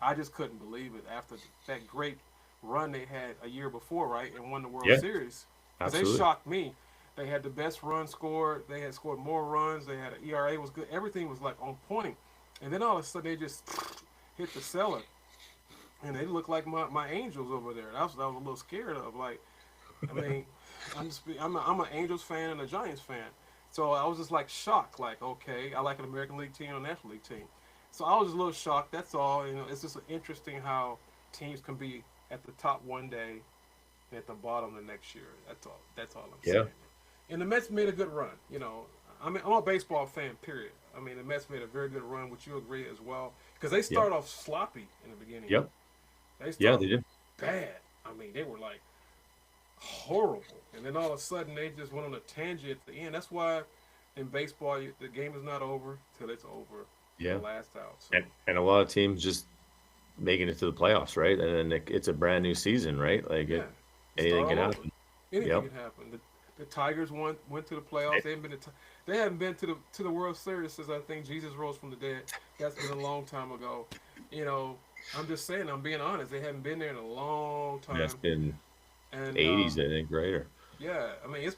I just couldn't believe it after that great run they had a year before, right, and won the World Yeah, Series. Because they absolutely. shocked me. They had the best run scored. They had scored more runs. They had an ERA was good. Everything was like on point. And then all of a sudden they just hit the cellar, and they looked like my Angels over there. That was a little scared of. Like, I mean, I'm an Angels fan and a Giants fan, so I was just like shocked. Like, okay, I like an American League team and a National League team, so I was just a little shocked. That's all. It's just interesting how teams can be at the top one day and at the bottom the next year. That's all. That's all I'm Yeah. saying. And the Mets made a good run. I'm a baseball fan. Period. I mean, the Mets made a very good run. Would you agree as well? Because they Yep. started off sloppy in the beginning. Yep. They Yeah, started they did. bad. I mean, they were like horrible. And then all of a sudden, they just went on a tangent at the end. That's why in baseball, the game is not over till it's over, the Yeah. last out. So And a lot of teams just making it to the playoffs, right? And then it's a brand new season, right? Like yeah, anything start can all over. happen. Anything Yep. can happen. The Tigers went to the playoffs. They haven't been to the World Series since I think Jesus rose from the dead. That's been a long time ago. You know, I'm just saying. I'm being honest. They haven't been there in a long That's time. been And 80s, I think, right? Or yeah, I mean,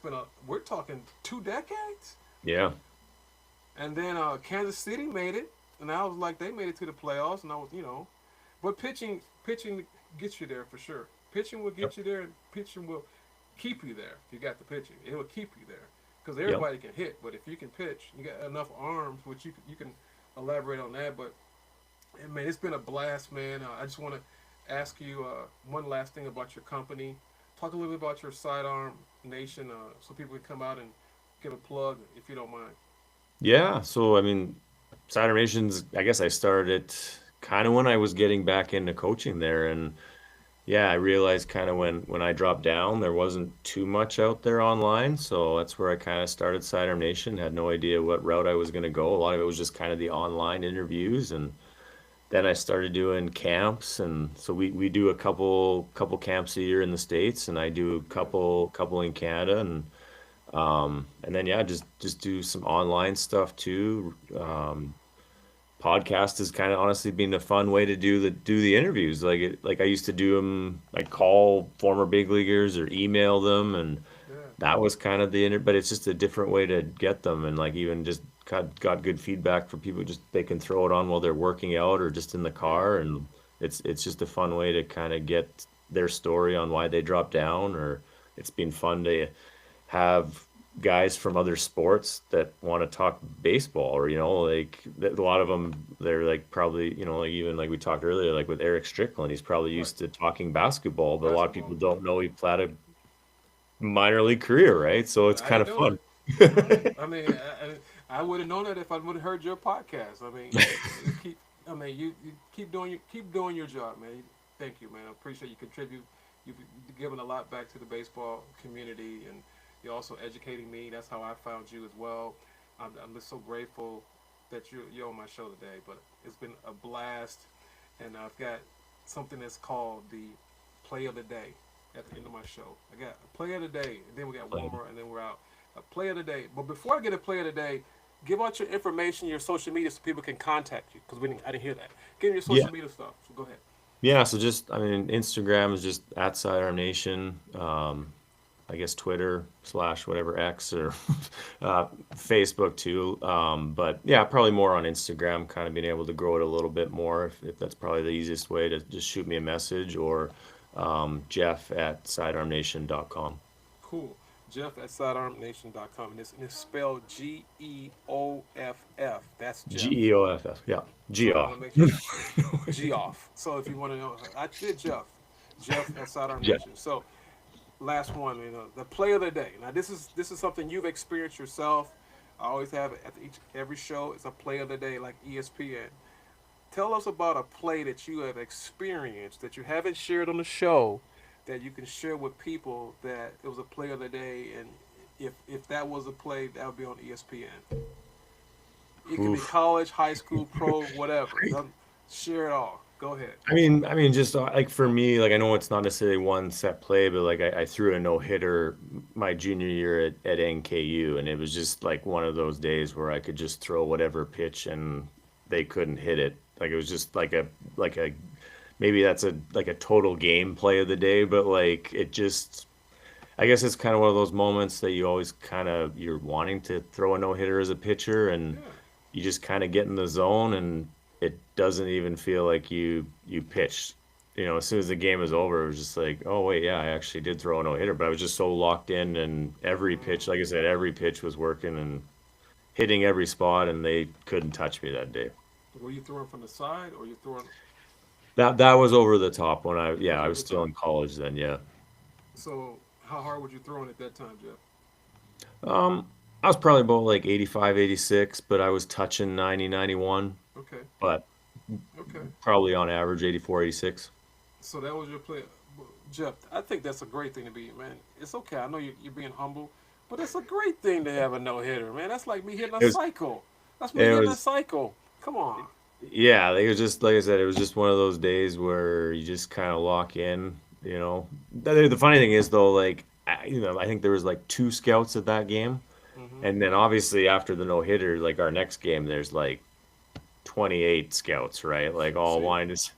we're talking 2 decades. yeah. And then Kansas City made it, and I was like, they made it to the playoffs, and I was, but pitching gets you there for sure. Pitching will Yep. get you there, and pitching will keep you there if you got the pitching. It will keep you there because Yep. everybody can hit, but if you can pitch, you got enough arms, which you can elaborate on that. But man, it's been a blast, man. I just want to ask you one last thing about your company. Talk a little bit about your Sidearm Nation, so people can come out and give a plug if you don't mind. Yeah. So I mean, Cider Nations, I guess I started it kind of when I was getting back into coaching there. And yeah, I realized kind of when I dropped down, there wasn't too much out there online. So that's where I kind of started Cider Nation. Had no idea what route I was going to go. A lot of it was just kind of the online interviews. And then I started doing camps. And so we do a couple camps a year in the States, and I do a Yeah. couple in Canada. And then yeah, just do some online stuff too. Podcast has kind of honestly been a fun way to do the interviews. Like I used to do them, like call former big leaguers or email them, and Yeah. that was kind of but it's just a different way to get them, and like even just got good feedback from people. Just they can throw it on while they're working out or just in the Yeah. car, and it's just a fun way to kind of get their story on why they dropped down. Or it's been fun to have guys from other sports that want to talk baseball, or like a lot of them, they're like probably, like even like we talked earlier, like with Eric Strickland, he's probably Right. used to talking basketball, but a lot of Basketball. people don't know he played a minor league career, right? So it's I kind didn't of know fun. that. Right. I mean, I would have known that if I would have heard your podcast. I mean, you keep. I mean, you keep doing your job, man. Thank you, man. I appreciate you contribute. You've given a lot back to the baseball community, and you're also educating me. That's how I found you as well. I'm just so grateful that you're on my show today. But it's been a blast, and I've got something that's called the play of the day. at the end of my show. I got a play of the day, and then we got one Like, more, and then we're out. A play of the day. But before I get a play of the day, give out your information, your social media, so people can contact you. Because I didn't hear that. Give me your yeah, social media stuff. So go ahead. yeah. So just, I mean, Instagram is just at Sidearm Nation. I guess Twitter slash whatever X or Facebook too. But yeah, probably more on Instagram, kind of being able to grow it a little bit more if that's probably the easiest way to just shoot me a message or Jeff at sidearmnation.com. Cool. Jeff at sidearmnation.com. And it's spelled Geoff. That's Jeff. Geoff. Yeah. So I Geoff. want to make sure G off. So if you want to know, I did Jeff. Jeff at Sidearm Yeah. Nation. So last one, the play of the day. Now this is something you've experienced yourself. I always have it at every show. It's a play of the day, like ESPN. Tell us about a play that you have experienced that you haven't shared on the show, that you can share with people that it was a play of the day, and if that was a play, that would be on ESPN. It could be Oof. college, high school, pro, whatever. Share it all. Go ahead. I mean, just like for me, like I know it's not necessarily one set play, but like I threw a no hitter my junior year at NKU, and it was just like one of those days where I could just throw whatever pitch and they couldn't hit it. Like it was just like a maybe that's a like a total game play of the day, but like it just I guess it's kind of one of those moments that you always kind of you're wanting to throw a no hitter as a pitcher, and Yeah. you just kind of get in the zone, and it doesn't even feel like you pitched. You know, as soon as the game was over, it was just like, oh wait, yeah, I actually did throw a no hitter, but I was just so locked in, and every pitch, like I said, every pitch was working and hitting every spot, and they couldn't touch me that day. Were you throwing from the side or you throwing? That was over the top when That yeah, was I over was the still top. in college then, yeah. So how hard were you throwing at that time, Jeff? I was probably about like 85, 86, but I was touching 90, 91, Okay. but Okay. probably on average 84, 86. So that was your play, Jeff. I think that's a great thing to be, man. It's okay. I know you're being humble, but it's a great thing to have a no hitter, man. That's like me hitting a It was, cycle. That's me it hitting a was, cycle. Come on. yeah, like, it was just, like I said, it was just one of those days where you just kind of lock in, you know. The funny thing is though, like, I think there was like two scouts at that game. Hmm. And then obviously after the no hitter, like our next game, there's like 28 scouts, right? Like all See, wanting to.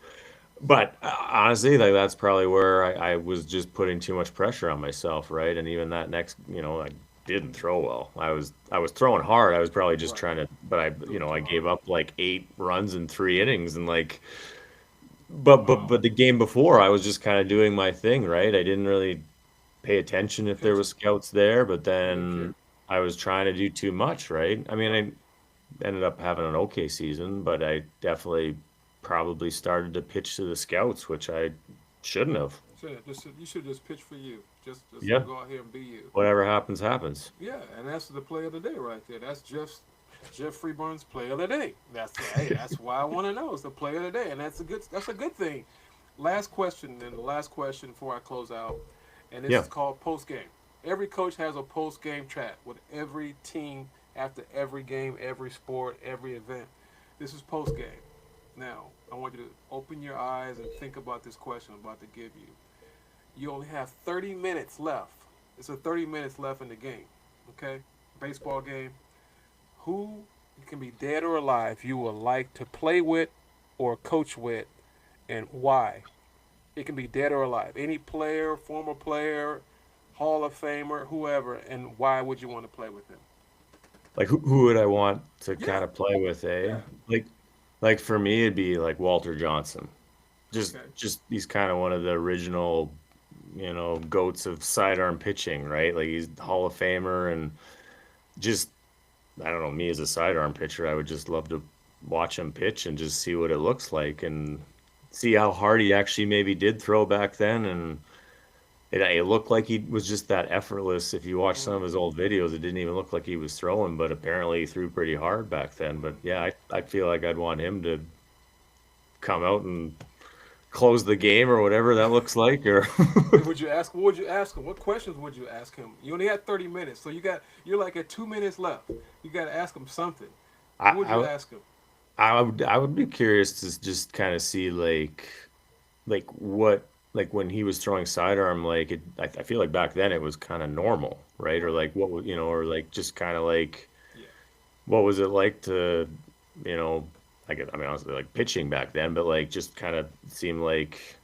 But honestly, like that's probably where I was just putting too much pressure on myself, right? And even that next, I didn't throw well. I was throwing hard. I was probably just right. trying to, but Doing I too gave hard. up like 8 runs in 3 innings, and like, but Wow. the game before, I was just kind of doing my thing, right? I didn't really pay attention if there Attention. was scouts there, but You didn't care. then I was trying to do too much, right? I mean, Right. I ended up having an okay season, but I definitely probably started to pitch to the scouts, which I shouldn't have. So yeah, you should just pitch for you. Just Yeah, go out here and be you. whatever happens, happens. Yeah, and that's the play of the day right there. That's Jeff Freeburg's play of the day. That's why I want to know. It's the play of the day, and that's a good thing. Last question, then the last question before I close out, and this Yeah. is called post game. Every coach has a post game chat with every team after every game, every sport, every event. This is post game. Now, I want you to open your eyes and think about this question I'm about to give you. You only have 30 minutes left. It's a 30 minutes left in the game. Okay? Baseball game. Who can be dead or alive you would like to play with or coach with, and why? It can be dead or alive. Any player, former player, Hall of Famer, whoever, and why would you want to play with them? Like who would I want to Yeah, kind of play with, eh? yeah. Like like for me it'd be like Walter Johnson. Just Okay. just he's kind of one of the original, goats of sidearm pitching, right? Like he's Hall of Famer, and just I don't know, me as a sidearm pitcher, I would just love to watch him pitch and just see what it looks like and see how hard he actually maybe did throw back then. And it looked like he was just that effortless. If you watch some of his old videos, it didn't even look like he was throwing, but apparently he threw pretty hard back then. But yeah, I feel like I'd want him to come out and close the game or whatever that looks like. Or And would you ask? What would you ask him? What questions would you ask him? You only had 30 minutes, so you're like at 2 minutes left. You got to ask him something. I, What would you I ask him? I would be curious to just kind of see like what. like when he was throwing sidearm, like I feel like back then it was kind of normal, right? Or Right. like what would you know, or like just kind of like Yeah. what was it like to, you know, I guess I mean honestly like pitching back then, but like just kind of seemed like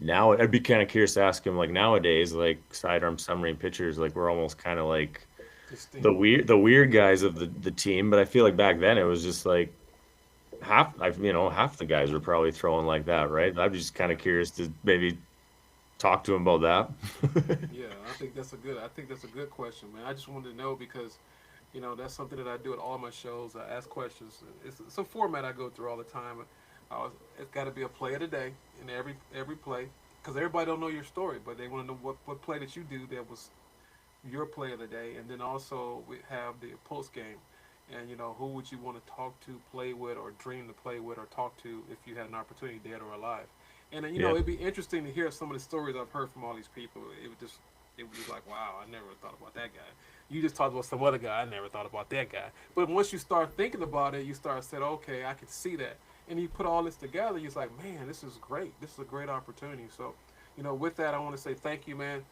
now I'd be kind of curious to ask him like nowadays like sidearm submarine pitchers like we're almost kind of like Distinct. the weird guys of the team, but I feel like back then it was just like half the guys were probably throwing like that, right? I'm just kind of Yeah. curious to maybe talk to him about that. Yeah. I think that's a good question, man. I just wanted to know because, that's something that I do at all my shows. I ask questions. It's a format I go through all the time. It's got to be a play of the day in every play because everybody don't know your story, but they want to know what play that you do that was your play of the day, and then also we have the post game, and who would you want to talk to, play with, or dream to play with, or talk to if you had an opportunity, dead or alive. And Yeah. it'd be interesting to hear some of the stories I've heard from all these people. It would be like, wow, I never thought about that guy. You just talked about some other guy. I never thought about that guy. But once you start thinking about it, you start saying, okay, I can see that. And you put all this together, you're like, man, this is great. This is a great opportunity. So, with that, I want to say thank you, man.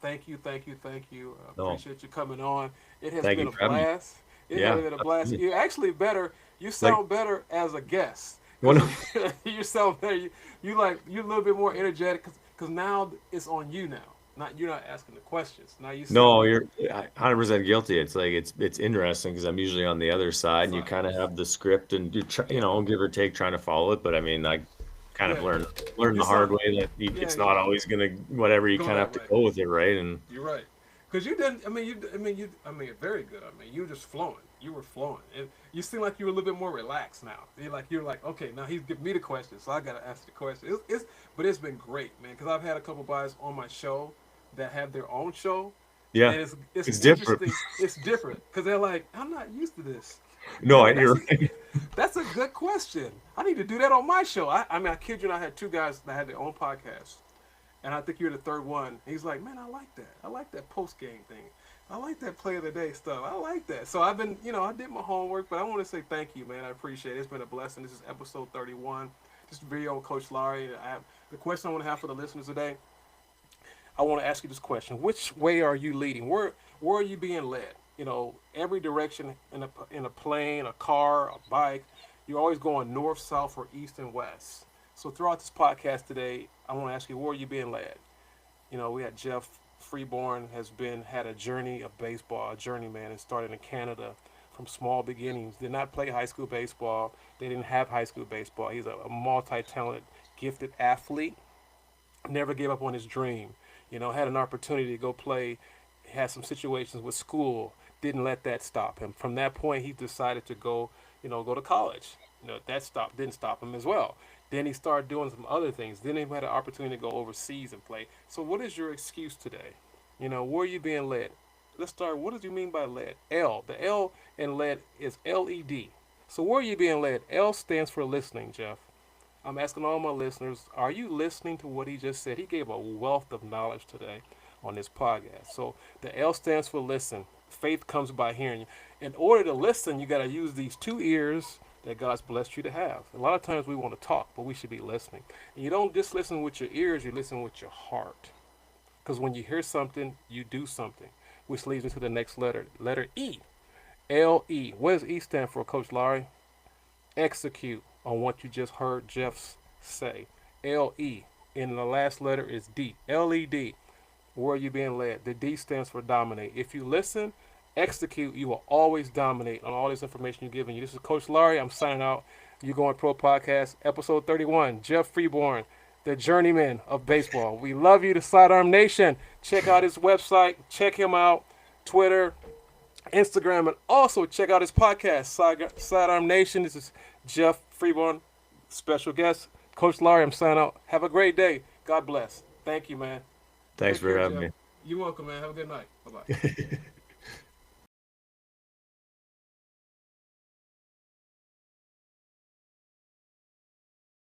Thank you, thank you, thank you. No, Appreciate you coming on. It has thank been you a for having me. blast. It has Yeah, been a blast. absolutely. You're actually better. You Like sound better as a guest one because of you sound better. You're a little bit more energetic because now it's on you now. Not you're not asking the questions. Now you no, sound you're 100% guilty. It's like it's interesting because I'm usually on the other side, and you side. kind of have the script, and Yeah, give or take, trying to follow it. But I mean, I kind yeah. of learned You the hard sound way that yeah. it's not always gonna whatever. You Go kind of that have to way. go with it, right? And You're right. Because you didn't. I mean, you. I mean, you. I mean, very good. I mean, you were just flowing. You were flowing. And you seem like you were a little bit more relaxed now. You're like, okay, now he's giving me the question, so I gotta ask the question. But it's been great, man. Because I've had a couple guys on my show that have their own show, yeah, and it's it's different. interesting. It's different because they're like, I'm not used to this. No, That's you're a, right. that's a good question. I need to do that on my show. I mean, I kid you not, I had two guys that had their own podcast. And I think you're the third one. He's like, man, I like that. I like that post game thing. I like that play of the day stuff. I like that. So I've been, I did my homework, but I want to say thank you, man. I appreciate it. It's been a blessing. This is episode 31. Just a video on Coach Larry. The question I want to have for the listeners today, I want to ask you this question: which way are you leading? Where are you being led? Every direction in a plane, a car, a bike. You're always going north, south, or east and west. So throughout this podcast today, I want to ask you, where are you being led? We had Jeff Freeborn had a journey of baseball, a journeyman, and started in Canada from small beginnings. Did not play high school baseball. They didn't have high school baseball. He's a multi-talented, gifted athlete. Never gave up on his dream. Had an opportunity to go play. Had some situations with school. Didn't let that stop him. From that point, he decided to go to college. Didn't stop him as well. Then he started doing some other things. Then he had an opportunity to go overseas and play. So, what is your excuse today? Where are you being led? Let's start. What do you mean by led? The L in led is LED. So, where are you being led? L stands for listening, Jeff. I'm asking all my listeners, are you listening to what he just said? He gave a wealth of knowledge today on this podcast. So, the L stands for listen. Faith comes by hearing. In order to listen, you got to use these two ears that God's blessed you to have. A lot of times we want to talk, but we should be listening. And you don't just listen with your ears, you listen with your heart. Because when you hear something, you do something, which leads into the next letter, letter E. LE. What does E stand for, Coach Larry? Execute on what you just heard Jeff say. LE. And the last letter is D. LED. Where are you being led? The D stands for dominate. If you listen, execute, you will always dominate on all this information you're giving you. This is Coach Larry. I'm signing out. You Going Pro Podcast, episode 31. Jeff Freeborn, the journeyman of baseball. We love you, the Sidearm Nation. Check out his website. Check him out. Twitter, Instagram, and also check out his podcast, Sidearm Nation. This is Jeff Freeborn, special guest. Coach Larry, I'm signing out. Have a great day. God bless. Thank you, man. Thanks Take for care, having Jeff. me. You're welcome, man. Have a good night. Bye bye.